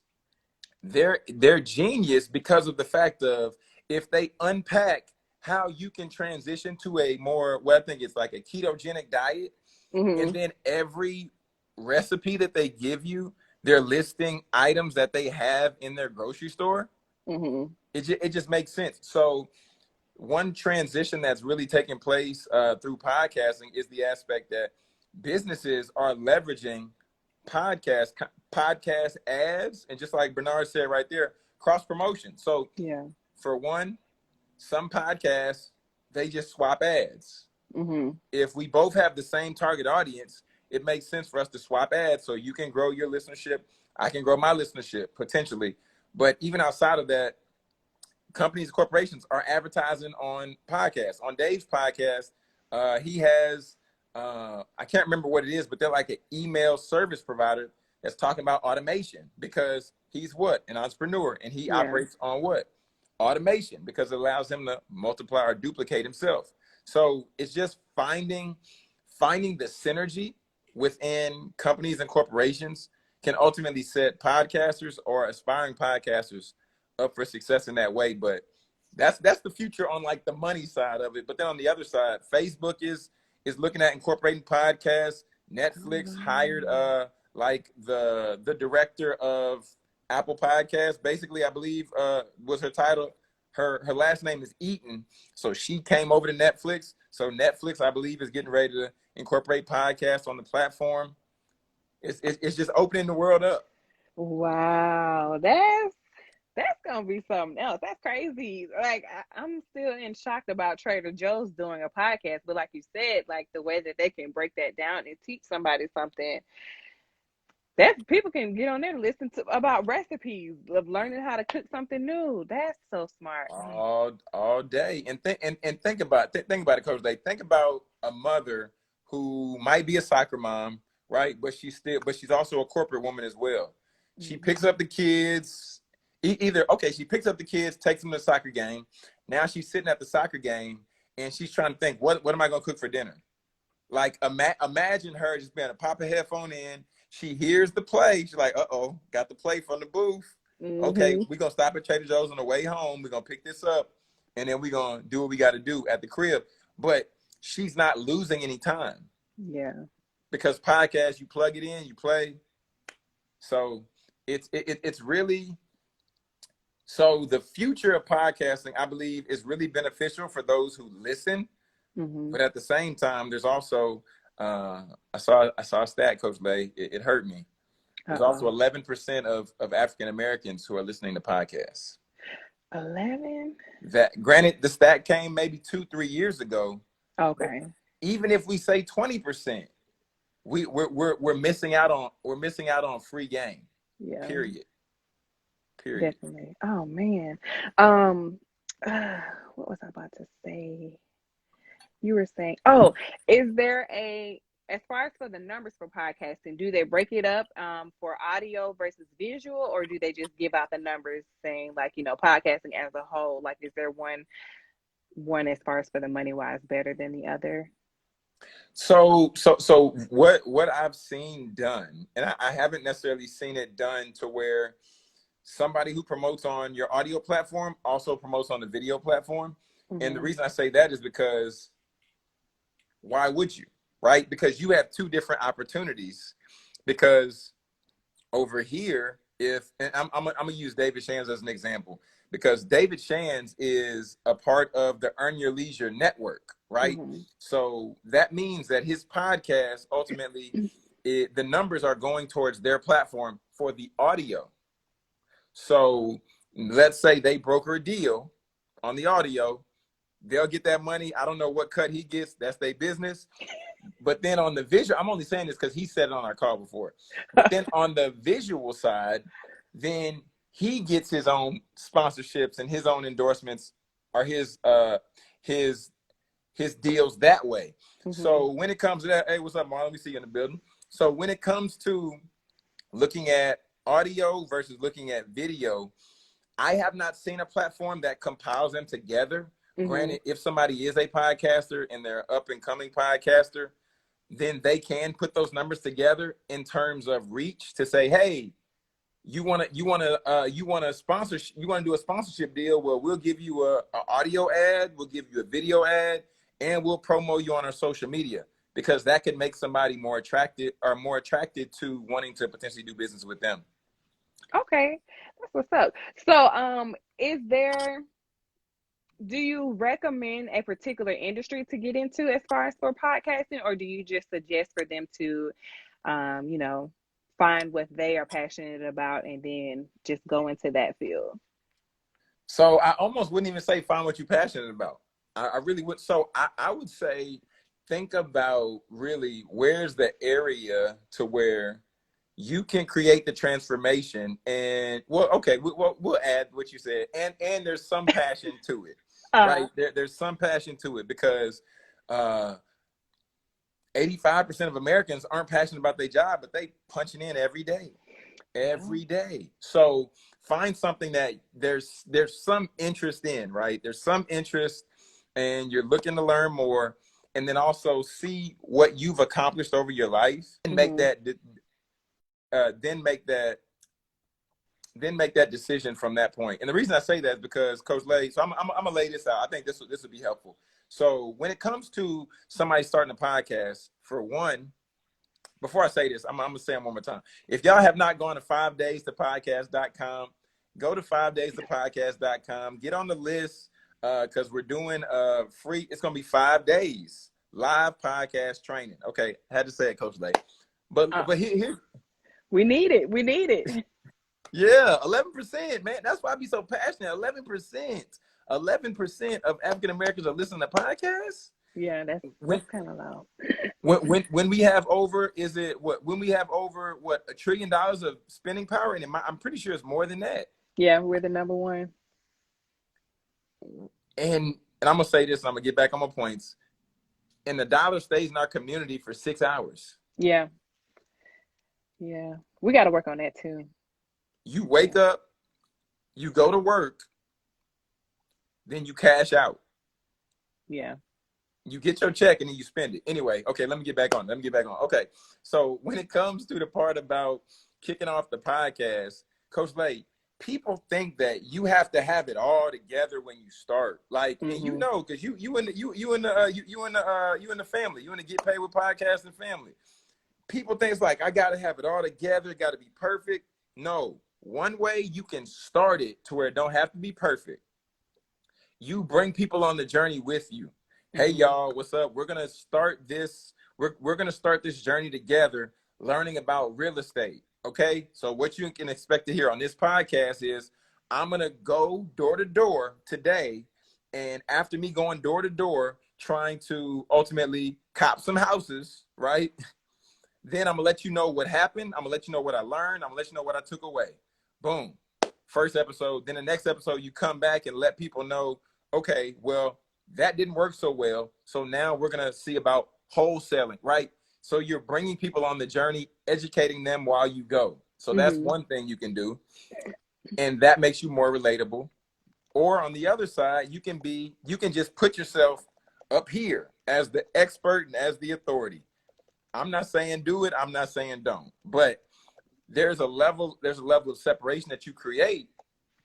They're genius because of the fact of if they unpack how you can transition to a more, well, I think it's like a ketogenic diet, and Mm-hmm. then every recipe that they give you, they're listing items that they have in their grocery store. Mm-hmm. It just makes sense. So one transition that's really taking place through podcasting is the aspect that businesses are leveraging podcast podcast ads, and just like Bernard said right there, cross promotion. So Yeah. for one, some podcasts, they just swap ads. Mm-hmm. If we both have the same target audience, it makes sense for us to swap ads so you can grow your listenership, I can grow my listenership potentially. But even outside of that, companies and corporations are advertising on podcasts. On Dave's podcast, he has I can't remember what it is, but they're like an email service provider that's talking about automation because he's what? An entrepreneur, and he Yeah. operates on what? Automation, because it allows him to multiply or duplicate himself. So it's just finding the synergy within companies and corporations can ultimately set podcasters or aspiring podcasters up for success in that way. But that's the future on like the money side of it. But then on the other side, Facebook is looking at incorporating podcasts. Netflix hired like the director of Apple Podcasts. Basically, I believe was her title. Her last name is Eaton, so she came over to Netflix. So Netflix, I believe, is getting ready to incorporate podcasts on the platform. It's just opening the world up. Wow, that's gonna be something else. That's crazy. Like I'm still in shock about Trader Joe's doing a podcast, but like you said, like the way that they can break that down and teach somebody something that people can get on there and listen to about recipes of learning how to cook something new. That's so smart. All day. And think about it, Coach Lay. Think about a mother who might be a soccer mom, right? But she's also a corporate woman as well. She picks Mm-hmm. up the kids. She picks up the kids, takes them to the soccer game. Now she's sitting at the soccer game and she's trying to think, what am I gonna cook for dinner? Like imagine her just being able to pop a headphone in. She hears the play. She's like, uh-oh, got the play from the booth. Okay, Mm-hmm. we're going to stop at Trader Joe's on the way home. We're going to pick this up, and then we're going to do what we got to do at the crib. But she's not losing any time Yeah. because podcast, you plug it in, you play. So it's really, so the future of podcasting, I believe, is really beneficial for those who listen. Mm-hmm. But at the same time, there's also I saw a stat, Coach Lay. It hurt me. There's also Uh-oh. 11% of African Americans who are listening to podcasts. 11? That, granted, the stat came maybe 2-3 years ago. But Okay. even if we say 20%, we're missing out on free game. Yeah, Period. definitely. Oh man. Um what was I about to say? You were saying, oh, is there as far as for the numbers for podcasting, do they break it up for audio versus visual, or do they just give out the numbers saying like, podcasting as a whole? Like, is there one as far as for the money wise better than the other? So what I've seen done, and I haven't necessarily seen it done to where somebody who promotes on your audio platform also promotes on the video platform. And the Mm-hmm. reason I say that is because why would you? Right? Because you have two different opportunities. Because over here, and I'm gonna use David Shands as an example, because David Shands is a part of the Earn Your Leisure network, right? Mm-hmm. So that means that his podcast ultimately, the numbers are going towards their platform for the audio. So let's say they broker a deal on the audio, they'll get that money. I don't know what cut he gets. That's their business. But then on the visual, I'm only saying this because he said it on our call before. But then on the visual side, then he gets his own sponsorships and his own endorsements or his deals that way. Mm-hmm. So when it comes to that, hey, what's up, Marlon? We see you in the building. So when it comes to looking at audio versus looking at video, I have not seen a platform that compiles them together. Granted, if somebody is a podcaster and they're up and coming podcaster, then they can put those numbers together in terms of reach to say, hey, you want to sponsor, you want to do a sponsorship deal. Well, we'll give you a audio ad, we'll give you a video ad, and we'll promo you on our social media, because that could make somebody more attracted to wanting to potentially do business with them. Okay, that's what's up. So, do you recommend a particular industry to get into as far as for podcasting, or do you just suggest for them to, find what they are passionate about and then just go into that field? So I almost wouldn't even say find what you're passionate about. I really would. So I would say think about really where's the area to where you can create the transformation. And well, okay, we'll add what you said, and there's some passion to it, right? There's some passion to it, because 85% of Americans aren't passionate about their job, but they punching in every day. So find something that there's some interest in, right? There's some interest and you're looking to learn more, and then also see what you've accomplished over your life and make that then make that decision from that point. And the reason I say that is because Coach Lay, so I'm gonna lay this out. I think this will be helpful. So when it comes to somebody starting a podcast, for one, before I say this, I'm gonna say it one more time. If y'all have not gone to 5daystopodcast.com, go to 5daystopodcast.com, get on the list, because we're doing free. It's gonna be 5 days live podcast training. Okay, I had to say it, Coach Lay. But here we need it. Yeah, 11%, man. That's why I be so passionate. 11% of African Americans are listening to podcasts. Yeah, that's kind of loud. When we have over, when we have over $1 trillion of spending power, and I'm pretty sure it's more than that. Yeah, we're the number one. And I'm gonna say this, and I'm gonna get back on my points. And the dollar stays in our community for 6 hours. Yeah, we got to work on that too. You wake up, you go to work, then you cash out. Yeah. You get your check and then you spend it. Anyway, okay, let me get back on. Okay, so when it comes to the part about kicking off the podcast, Coach Lay, people think that you have to have it all together when you start. Like, and you know, because you in the family, you in the Get Paid with Podcasting family. People think it's like, I got to have it all together, it got to be perfect. No. One way you can start it to where it don't have to be perfect. You bring people on the journey with you. Hey, y'all, what's up? We're going to start this. We're going to start this journey together, learning about real estate. Okay. So what you can expect to hear on this podcast is I'm going to go door to door today. And after me going door to door, trying to ultimately cop some houses, right? Then I'm going to let you know what happened. I'm going to let you know what I learned. I'm going to let you know what I took away. Boom. First episode. Then the next episode, you come back and let people know, okay, well, that didn't work so well. So now we're going to see about wholesaling, right? So you're bringing people on the journey, educating them while you go. So that's one thing you can do. And that makes you more relatable. Or on the other side, you can just put yourself up here as the expert and as the authority. I'm not saying do it. I'm not saying don't. But there's a level of separation that you create.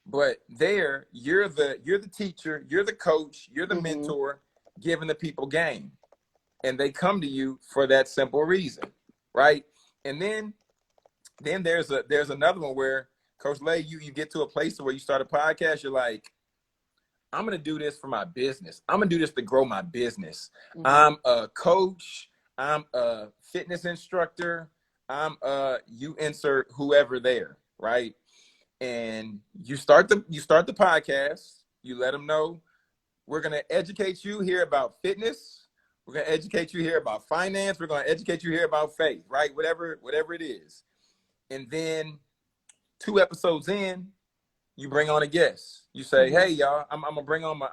But there, you're the teacher, you're the coach, you're the mentor, giving the people game. And they come to you for that simple reason, right? And then there's another one where, Coach Lay, you get to a place where you start a podcast, you're like, I'm going to do this for my business. I'm going to do this to grow my business. I'm a coach. I'm a fitness instructor. You insert whoever there, right? And you start the podcast. You let them know we're going to educate you here about fitness. We're going to educate you here about finance. We're going to educate you here about faith, right? Whatever it is. And then 2 episodes in, you bring on a guest. You say, hey, y'all, I'm gonna bring on my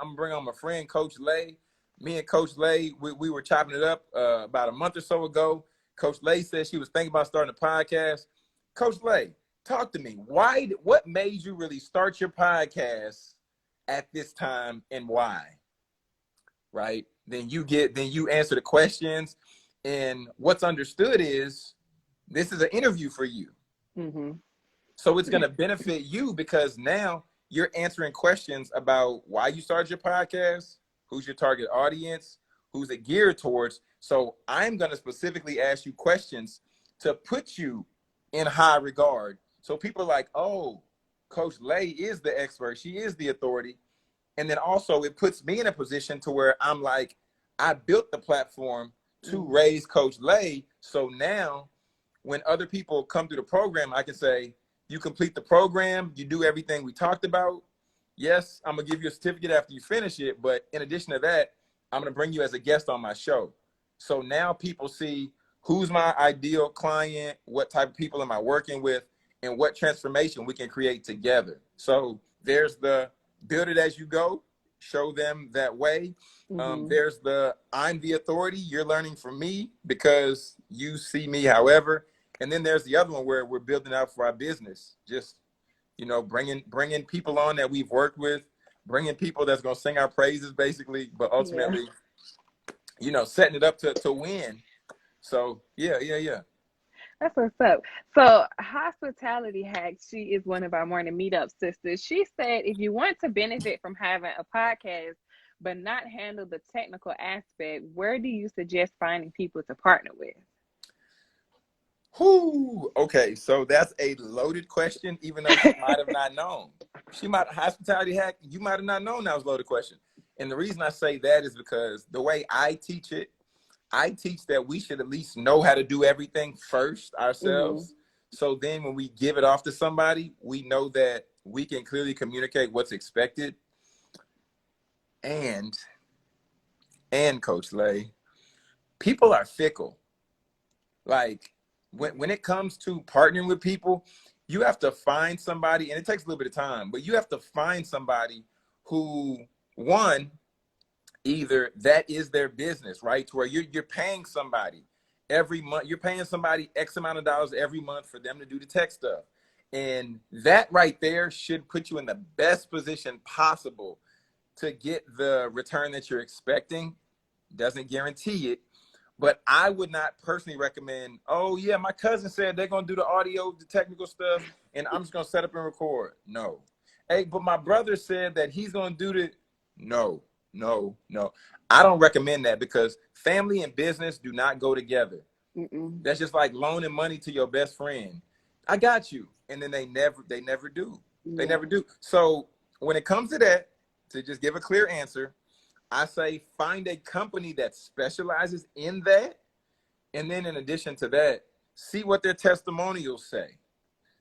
friend, Coach Lay. Me and Coach Lay, we were chopping it up about a month or so ago. Coach Lay said she was thinking about starting a podcast. Coach Lay, talk to me. What made you really start your podcast at this time and why? Right? Then you answer the questions. And what's understood is this is an interview for you. Mm-hmm. So it's going to benefit you because now you're answering questions about why you started your podcast, who's your target audience, who's it geared towards. So I'm going to specifically ask you questions to put you in high regard. So people are like, oh, Coach Lay is the expert. She is the authority. And then also it puts me in a position to where I'm like, I built the platform to raise Coach Lay. So now when other people come through the program, I can say, you complete the program, you do everything we talked about. Yes, I'm going to give you a certificate after you finish it. But in addition to that, I'm going to bring you as a guest on my show. So now people see who's my ideal client, what type of people am I working with, and what transformation we can create together. So there's the build it as you go, show them that way. There's the I'm the authority, you're learning from me because you see me however. And then there's the other one where we're building out for our business, just, you know, bringing people on that we've worked with, bringing people that's going to sing our praises basically, but ultimately, you know, setting it up to win. So yeah. That's what's up. So Hospitality Hacks, she is one of our morning meetup sisters. She said if you want to benefit from having a podcast but not handle the technical aspect, where do you suggest finding people to partner with? Okay, so that's a loaded question, even though she might have not known. Hospitality hack, you might have not known that was a loaded question. And the reason I say that is because the way I teach that we should at least know how to do everything first ourselves. So then when we give it off to somebody, we know that we can clearly communicate what's expected. And Coach Lay, people are fickle. Like, when it comes to partnering with people, you have to find somebody, and it takes a little bit of time, but you have to find somebody who, one, either that is their business, right? To where you're paying somebody every month, you're paying somebody X amount of dollars every month for them to do the tech stuff. And that right there should put you in the best position possible to get the return that you're expecting. Doesn't guarantee it. But I would not personally recommend, oh, yeah, my cousin said they're going to do the audio, the technical stuff, and I'm just going to set up and record. No. Hey, but my brother said that he's going to do the, no. I don't recommend that because family and business do not go together. That's just like loaning money to your best friend. I got you. And then they never do. They never do. So when it comes to that, to just give a clear answer, I say find a company that specializes in that. And then in addition to that, see what their testimonials say.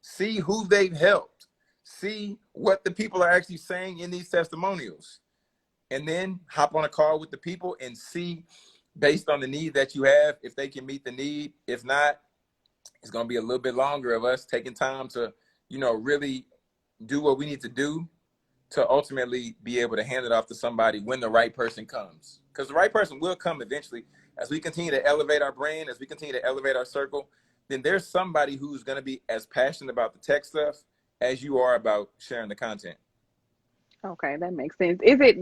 See who they've helped. See what the people are actually saying in these testimonials. And then hop on a call with the people and see, based on the need that you have, if they can meet the need. If not, it's going to be a little bit longer of us taking time to, you know, really do what we need to do to ultimately be able to hand it off to somebody when the right person comes. Because the right person will come eventually. As we continue to elevate our brand, as we continue to elevate our circle, then there's somebody who's going to be as passionate about the tech stuff as you are about sharing the content. Okay, that makes sense. Is it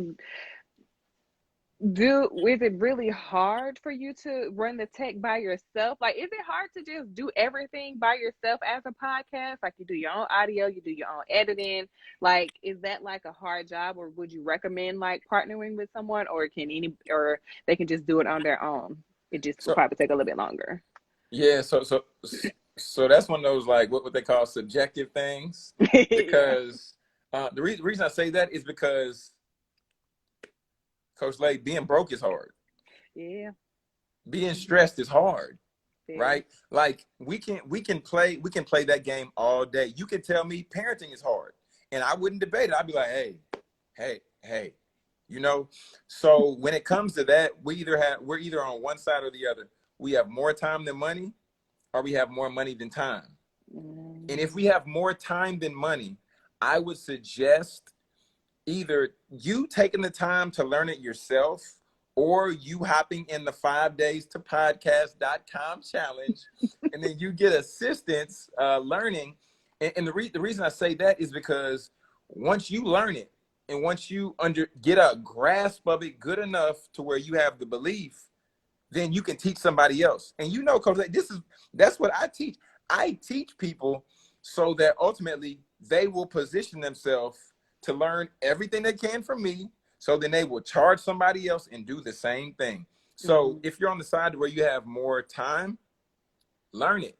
really hard for you to run the tech by yourself? Like, is it hard to just do everything by yourself as a podcast? Like, you do your own audio, you do your own editing. Like, is that like a hard job, or would you recommend like partnering with someone, or or they can just do it on their own? It just will probably take a little bit longer. Yeah, so that's one of those, like, what they call subjective things. Because the reason I say that is because, Coach Lay, being broke is hard. Yeah. Being stressed is hard. Yeah. Right? Like, we can play that game all day. You can tell me parenting is hard, and I wouldn't debate it. I'd be like, hey, you know. So when it comes to that, we're either on one side or the other. We have more time than money, or we have more money than time. And if we have more time than money, I would suggest either you taking the time to learn it yourself, or you hopping in the 5 days to podcast.com challenge, and then you get assistance learning. And the reason I say that is because once you learn it, and once you get a grasp of it good enough to where you have the belief, then you can teach somebody else. And you know, Coach, that's what I teach. I teach people so that ultimately they will position themselves to learn everything they can from me, so then they will charge somebody else and do the same thing. So if you're on the side where you have more time, learn it.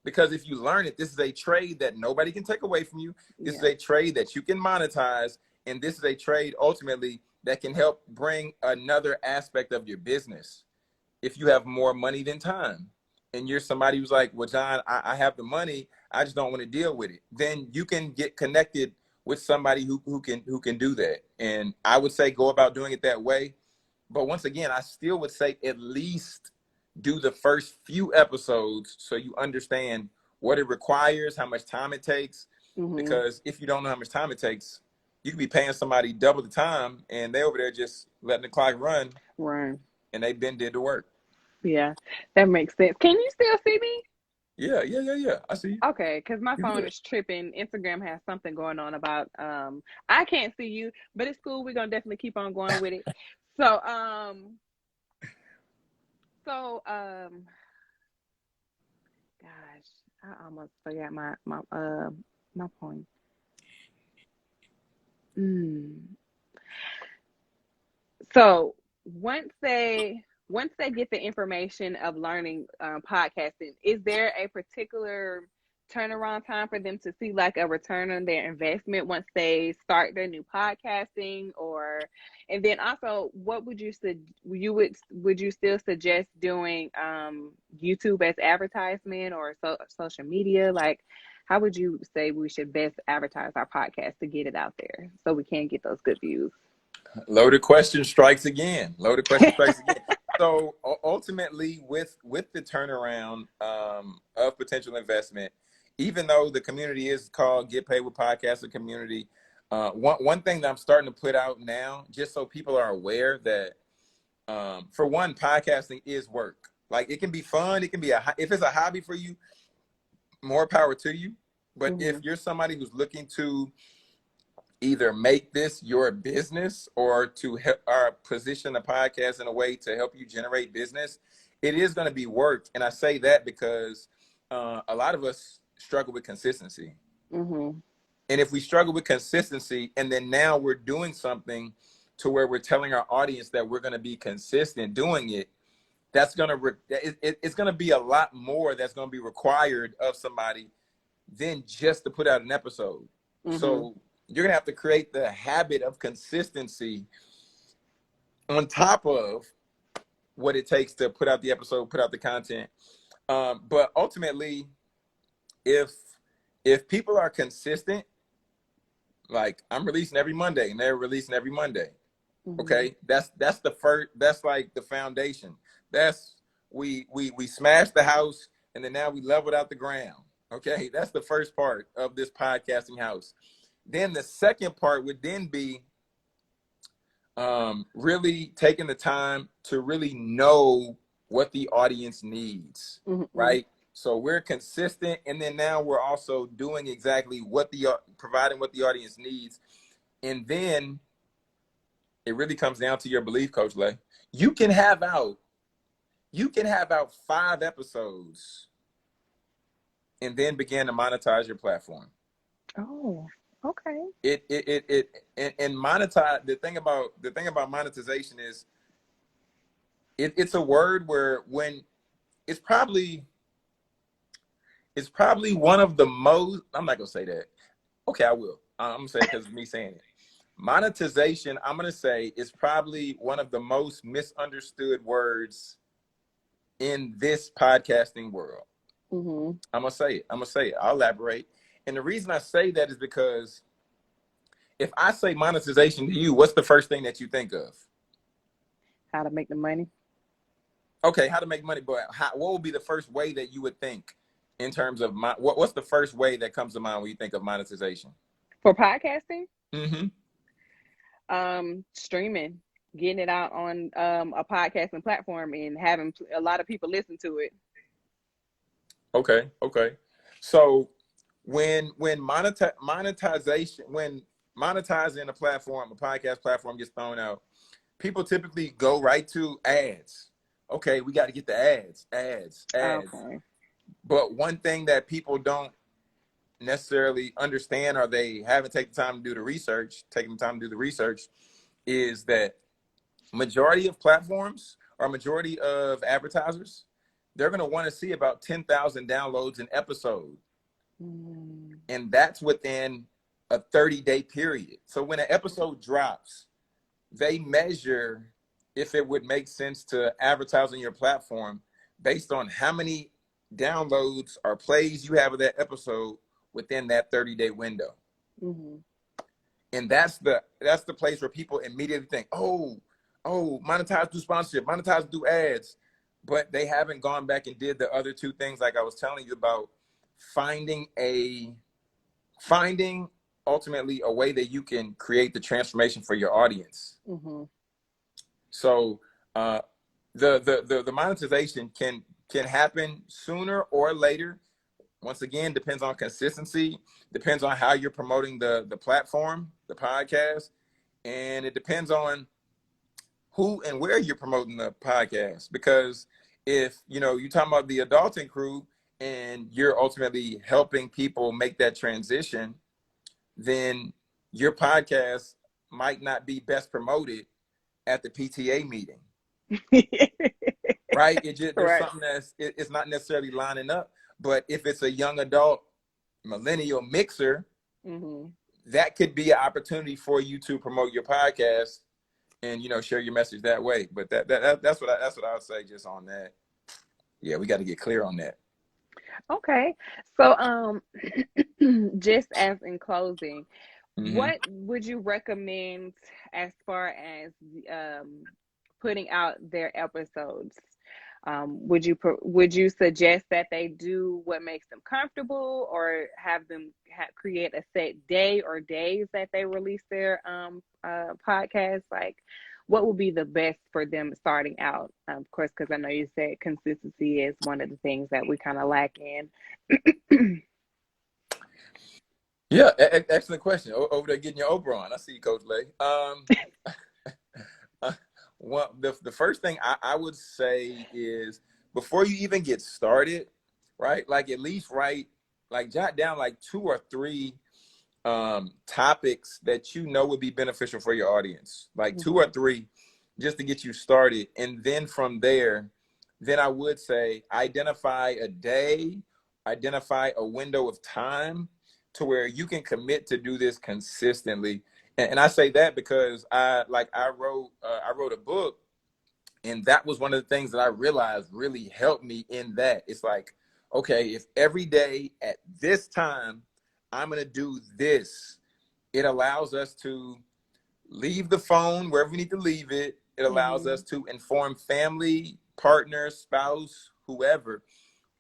Because if you learn it, this is a trade that nobody can take away from you. This is a trade that you can monetize. And this is a trade ultimately that can help bring another aspect of your business. If you have more money than time, and you're somebody who's like, well, John, I have the money, I just don't want to deal with it, then you can get connected with somebody who can do that. And I would say go about doing it that way. But once again, I still would say at least do the first few episodes so you understand what it requires, how much time it takes. Because if you don't know how much time it takes, you could be paying somebody double the time and they over there just letting the clock run. Right. And they been did the work. Yeah, that makes sense. Can you still see me? Yeah. I see you. Okay, because my phone is tripping. Instagram has something going on about I can't see you, but it's cool. We're gonna definitely keep on going with it. So gosh, I almost forgot my point. So once they get the information of learning podcasting, is there a particular turnaround time for them to see like a return on their investment once they start their new podcasting? Or, and then also, what would you would you still suggest doing YouTube as advertisement or social media? Like, how would you say we should best advertise our podcast to get it out there so we can get those good views? Loaded question strikes again. So ultimately, with the turnaround of potential investment, even though the community is called Get Paid with Podcaster Community, one thing that I'm starting to put out now, just so people are aware that, for one, podcasting is work. Like, it can be fun. It can be if it's a hobby for you, more power to you. But if you're somebody who's looking to either make this your business or to help position the podcast in a way to help you generate business, it is going to be work. And I say that because a lot of us struggle with consistency. And if we struggle with consistency, and then now we're doing something to where we're telling our audience that we're going to be consistent doing it, that's going to it's going to be a lot more that's going to be required of somebody than just to put out an episode. So you're going to have to create the habit of consistency on top of what it takes to put out the episode, put out the content. But ultimately, if people are consistent, like I'm releasing every Monday and they're releasing every Monday. Okay. That's the first, that's like the foundation. That's we smashed the house and then now we leveled out the ground. Okay. That's the first part of this podcasting house. Then the second part would then be really taking the time to really know what the audience needs, right? So we're consistent, and then now we're also doing exactly what providing what the audience needs, and then it really comes down to your belief, Coach Lay. You can have out 5 episodes, and then begin to monetize your platform. Oh. Okay. And monetize. The thing about monetization is it's a word where when it's probably one of the most. I'm not gonna say that. Okay, I will. I'm gonna say it because it's me saying it. Monetization, I'm gonna say, is probably one of the most misunderstood words in this podcasting world. I'm gonna say it. I'll elaborate. And the reason I say that is because if I say monetization to you, what's the first thing that you think of? How to make the money. Okay, how to make money, but what would be the first way that you would think in terms of what's the first way that comes to mind when you think of monetization? For podcasting? Streaming. getting it out on a podcasting platform and having a lot of people listen to it. Okay. So when monetizing a platform, a podcast platform gets thrown out, people typically go right to ads. Okay, we got to get the ads. Okay. But one thing that people don't necessarily understand, or they haven't taken time to do the research, is that majority of platforms or majority of advertisers, they're going to want to see about 10,000 downloads an episode. And that's within a 30-day period. So when an episode drops, they measure if it would make sense to advertise on your platform based on how many downloads or plays you have of that episode within that 30-day window. And that's the place where people immediately think, oh, monetize through sponsorship, monetize through ads. But they haven't gone back and did the other two things like I was telling you about, finding ultimately a way that you can create the transformation for your audience. So the monetization can happen sooner or later. Once again, depends on consistency, depends on how you're promoting the platform, the podcast, and it depends on who and where you're promoting the podcast. Because if you're talking about the adulting crew and you're ultimately helping people make that transition, then your podcast might not be best promoted at the PTA meeting. Right? There's something it's not necessarily lining up. But if it's a young adult millennial mixer, that could be an opportunity for you to promote your podcast and share your message that way. But that's what I would say just on that. Yeah, we got to get clear on that. Okay. So just as in closing, what would you recommend as far as putting out their episodes? Would you suggest that they do what makes them comfortable, or have them create a set day or days that they release their podcast? Like, what would be the best for them starting out? Of course, because I know you said consistency is one of the things that we kind of lack in. Yeah, excellent question. Over there getting your Oprah on. I see you, CoachLay. Well, the first thing I would say is, before you even get started, right? Like, at least jot down like 2 or 3 topics that would be beneficial for your audience, like 2 or 3, just to get you started. And then from there, then I would say identify a day, identify a window of time to where you can commit to do this consistently. And I say that because I wrote a book, and that was one of the things that I realized really helped me in that. It's like, okay, if every day at this time I'm going to do this, it allows us to leave the phone wherever we need to leave it. It allows us to inform family, partner, spouse, whoever.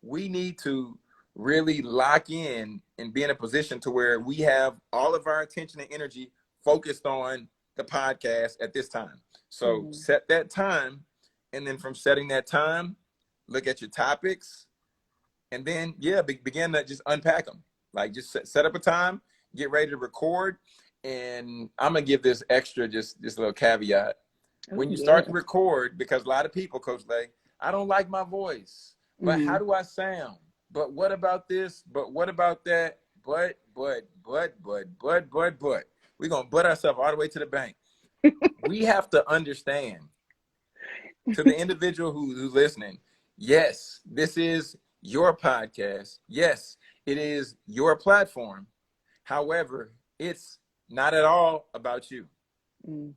We need to really lock in and be in a position to where we have all of our attention and energy focused on the podcast at this time. So set that time, and then from setting that time, look at your topics, and then begin to just unpack them. Like, just set up a time, get ready to record. And I'm gonna give this extra just this little caveat. When you start to record, because a lot of people, CoachLay, I don't like my voice, but how do I sound? But what about this? But what about that? But. We're going to butt ourselves all the way to the bank. We have to understand, to the individual who's listening, yes, this is your podcast. Yes, it is your platform. However, it's not at all about you. And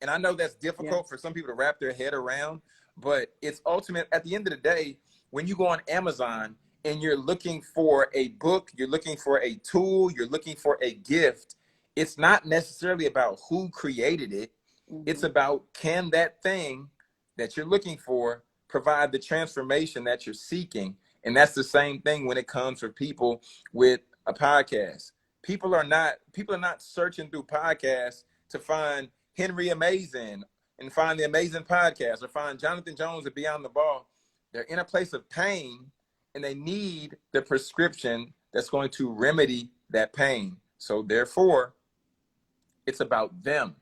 I know that's difficult for some people to wrap their head around, but it's ultimate. At the end of the day, when you go on Amazon and you're looking for a book, you're looking for a tool, you're looking for a gift, it's not necessarily about who created it. It's about, can that thing that you're looking for provide the transformation that you're seeking? And that's the same thing when it comes for people with a podcast. People are not searching through podcasts to find Henry Amazing and find the amazing podcast or find Jonathan Jones and Beyond the Ball, they're in a place of pain and they need the prescription that's going to remedy that pain. So therefore, it's about them.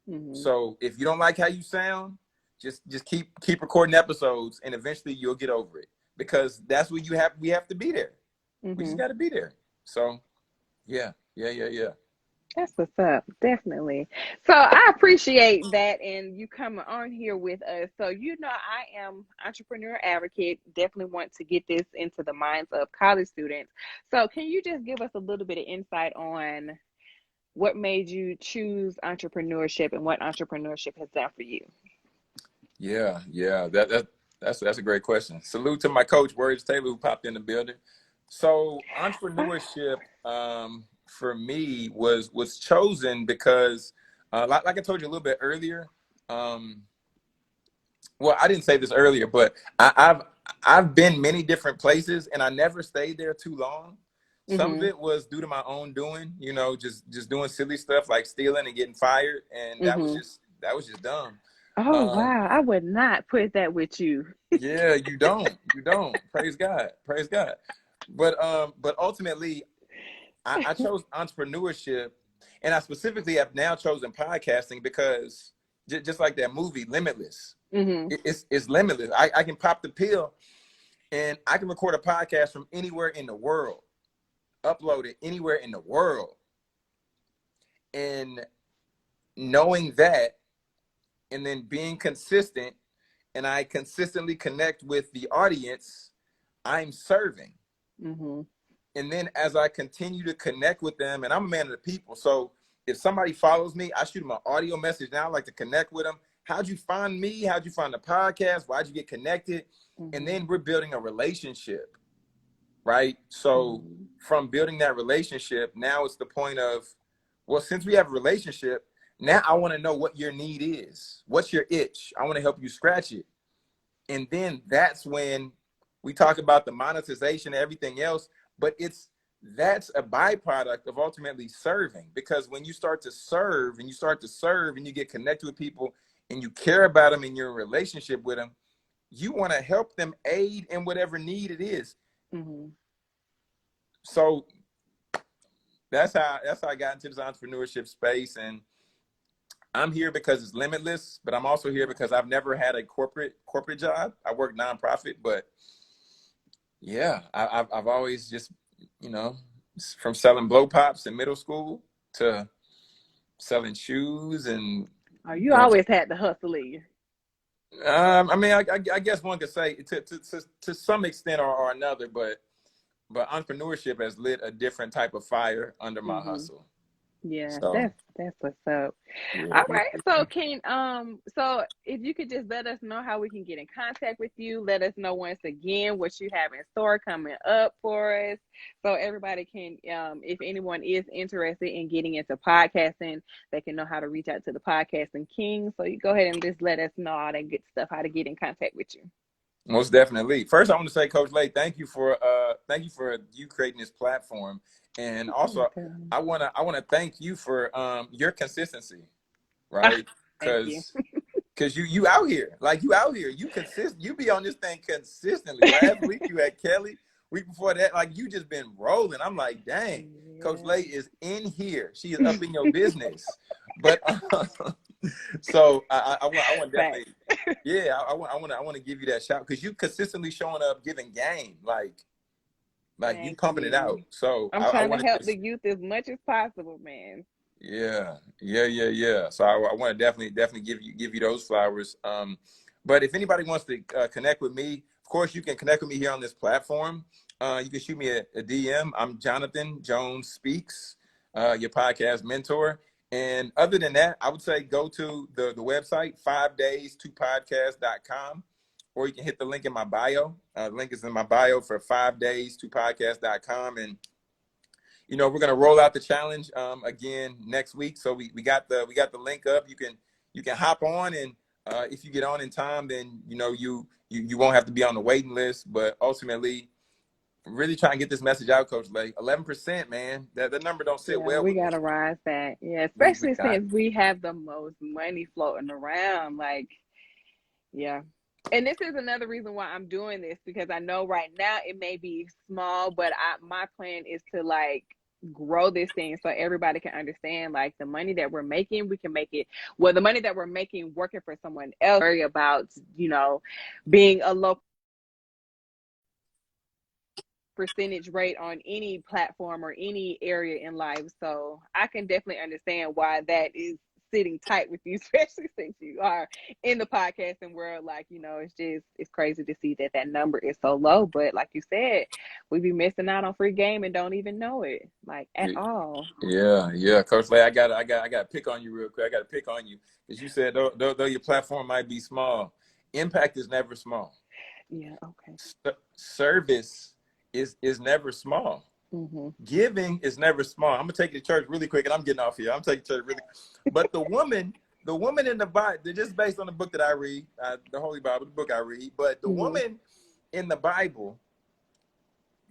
Mm-hmm. So if you don't like how you sound, just keep recording episodes, and eventually you'll get over it, because that's what we have to be there. Mm-hmm. We just got to be there. So yeah. That's what's up. Definitely. So I appreciate that, and you coming on here with us. So, I am entrepreneur advocate. Definitely want to get this into the minds of college students. So can you just give us a little bit of insight on what made you choose entrepreneurship and what entrepreneurship has done for you? Yeah. That's a great question. Salute to my coach, Words Taylor, who popped in the building. So entrepreneurship, for me was chosen because, like I told you a little bit earlier. Well, I didn't say this earlier, but I've been many different places, and I never stayed there too long. Some of it was due to my own doing, just doing silly stuff like stealing and getting fired, and that was just dumb. Oh, wow. I would not put that with you. Yeah, you don't. Praise God. But ultimately, I chose entrepreneurship, and I specifically have now chosen podcasting because just like that movie, Limitless. It's limitless. I can pop the pill, and I can record a podcast from anywhere in the world, upload it anywhere in the world. And knowing that, and then being consistent, and I consistently connect with the audience I'm serving. And then as I continue to connect with them, and I'm a man of the people, so if somebody follows me, I shoot them an audio message now. I like to connect with them. How'd you find me? How'd you find the podcast? Why'd you get connected? And then we're building a relationship, right? So from building that relationship, now it's the point of, well, since we have a relationship, now I want to know what your need is. What's your itch? I want to help you scratch it. And then that's when we talk about the monetization and everything else, but that's a byproduct of ultimately serving, because when you start to serve and you get connected with people and you care about them and you're in a relationship with them, you want to help them aid in whatever need it is. So that's how I got into this entrepreneurship space. And I'm here because it's limitless, but I'm also here because I've never had a corporate job. I work nonprofit, but yeah, I've always just, from selling blow pops in middle school to selling shoes and. Oh, you always had the hustle in you. I mean, I guess one could say to some extent or another, but entrepreneurship has lit a different type of fire under my hustle. Yeah, so, that's what's up. Yeah. All right. So so if you could just let us know how we can get in contact with you, let us know once again what you have in store coming up for us, so everybody can, if anyone is interested in getting into podcasting, they can know how to reach out to the podcasting king. So you go ahead and just let us know all that good stuff, how to get in contact with you. Most definitely. First, I want to say, CoachLay, thank you for you creating this platform. And also, I want to thank you for your consistency, right? Because you out here, you be on this thing consistently. Last week you had Kelly, week before that, like, you just been rolling. I'm like, dang, CoachLay is in here. She is up in your business. But so I want definitely, I want to give you that shout, because you consistently showing up, giving game, like you pumping it out. So I'm trying to help the youth as much as possible, man. Yeah. So I want to definitely give you those flowers. But if anybody wants to connect with me, of course you can connect with me here on this platform. You can shoot me a DM. I'm JonathanJonesSpeaks, your podcast mentor. And other than that, I would say go to the website, 5days2podcast.com, or you can hit the link in my bio. The link is in my bio for 5days2podcast.com. And, we're going to roll out the challenge again next week. So we got the link up. You can hop on, and if you get on in time, then, you won't have to be on the waiting list. But ultimately, really trying to get this message out, Coach Lay. 11%, man. That number don't sit Yeah, well we with me. gotta rise that. Yeah, We especially got. since we have the most money floating around. Like, yeah. And this is another reason why I'm doing this, because I know right now it may be small, but my plan is to like grow this thing so everybody can understand, like, the money that we're making, we can make it, well, the money that we're making working for someone else. Worry about, being a low percentage rate on any platform or any area in life. So I can definitely understand why that is sitting tight with you, especially since you are in the podcasting world. Like, it's crazy to see that number is so low. But like you said, we be missing out on free game and don't even know it, like, at all. Yeah, Coach Lay, I got to pick on you real quick. I got to pick on you because you said though your platform might be small, impact is never small. Yeah. Okay. Service is never small. Mm-hmm. Giving is never small. I'm gonna take you to church really quick, and I'm getting off here. I'm taking church really, but the woman in the Bible, just based on the book that I read, the Holy Bible, the book I read, but the Mm-hmm. woman in the Bible,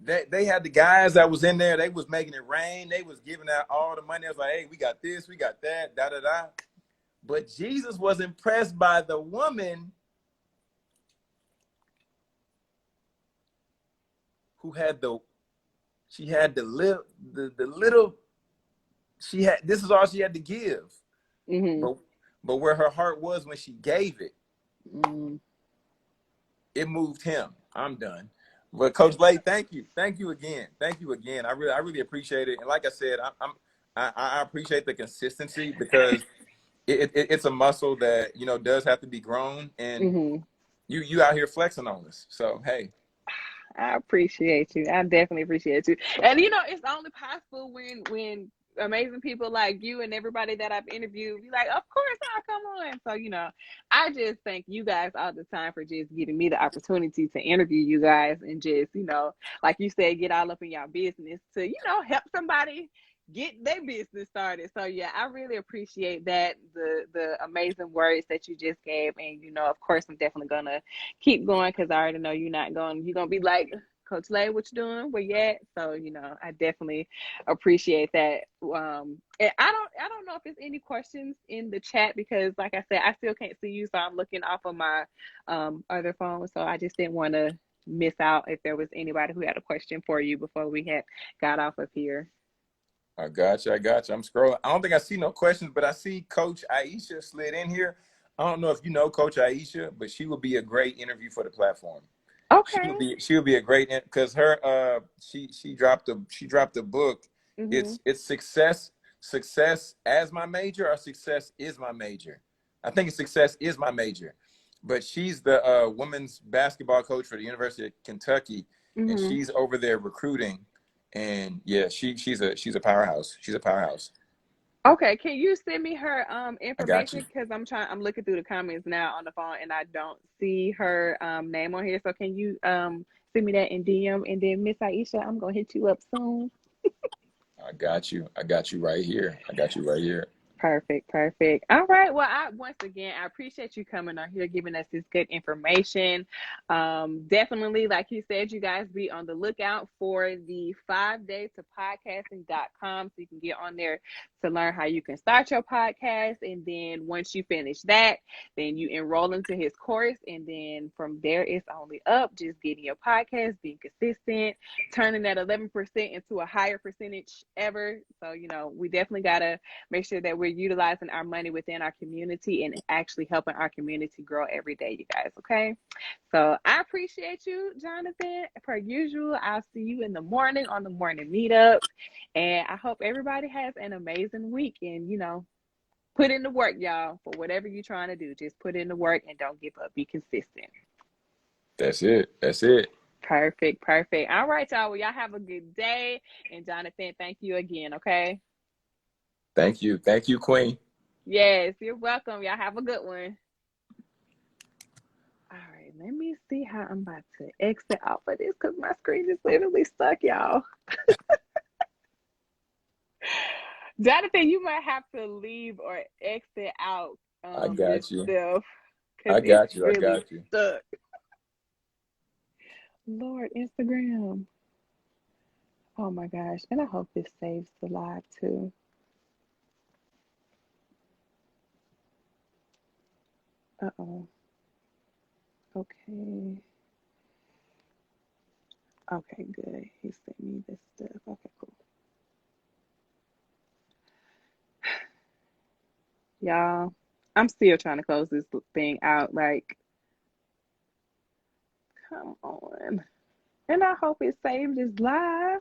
they had the guys that was in there. They was making it rain. They was giving out all the money. I was like, hey, we got this, we got that, da da da. But Jesus was impressed by the woman who had the little she had. This is all she had to give. Mm-hmm. But where her heart was when she gave it, Mm-hmm. it moved him. I'm done. But Coach Lay, thank you again. I really appreciate it. And like I said, I appreciate the consistency because it's a muscle that does have to be grown, and Mm-hmm. you out here flexing on us. So hey, I appreciate you. I definitely appreciate you. And it's only possible when amazing people like you and everybody that I've interviewed be like, of course I'll come on. So, I just thank you guys all the time for just giving me the opportunity to interview you guys and just, like you said, get all up in your business to, help somebody get their business started. So yeah, I really appreciate that, the amazing words that you just gave. And of course I'm definitely gonna keep going, because I already know you're gonna be like, Coach Lay, what you doing, where you at? So I definitely appreciate that. And I don't know if there's any questions in the chat, because like I said, I still can't see you, so I'm looking off of my other phone. So I just didn't want to miss out if there was anybody who had a question for you before we had got off of here. I got you. I'm scrolling. I don't think I see no questions, but I see Coach Aisha slid in here. I don't know if you know Coach Aisha, but she would be a great interview for the platform. Okay. She would be a great, because her she dropped a book. Mm-hmm. It's success as my major, or success is my major. I think it's success is my major. But she's the women's basketball coach for the University of Kentucky, and Mm-hmm. she's over there recruiting. And yeah, she's a powerhouse. She's a powerhouse. Okay, can you send me her I got you. information? Because I'm looking through the comments now on the phone and I don't see her name on here. So can you send me that in DM? And then Miss Aisha, I'm gonna hit you up soon. I got you. I got you right here. Perfect. All right. Well, once again, I appreciate you coming on here, giving us this good information. Definitely, like you said, you guys be on the lookout for the 5days to podcasting.com, so you can get on there to learn how you can start your podcast. And then once you finish that, then you enroll into his course. And then from there, it's only up, just getting your podcast, being consistent, turning that 11% into a higher percentage ever. So, we definitely got to make sure that we're utilizing our money within our community and actually helping our community grow every day, you guys. Okay. So I appreciate you, Jonathan. Per usual, I'll see you in the morning on the morning meetup. And I hope everybody has an amazing week, and, put in the work, y'all, for whatever you're trying to do. Just put in the work and don't give up. Be consistent. That's it. Perfect. All right, y'all. Well, y'all have a good day. And Jonathan, thank you again. Okay. Thank you, Queen. Yes, you're welcome. Y'all have a good one. All right, let me see how I'm about to exit out of this, because my screen is literally stuck, y'all. Jonathan, you might have to leave or exit out I got you. yourself, because I it's got you. really stuck. Lord, Instagram. Oh my gosh. And I hope this saves the live too. Uh-oh. Okay. Okay, good. He sent me this stuff. Okay, cool. Y'all, I'm still trying to close this thing out. Like, come on. And I hope it saved this live.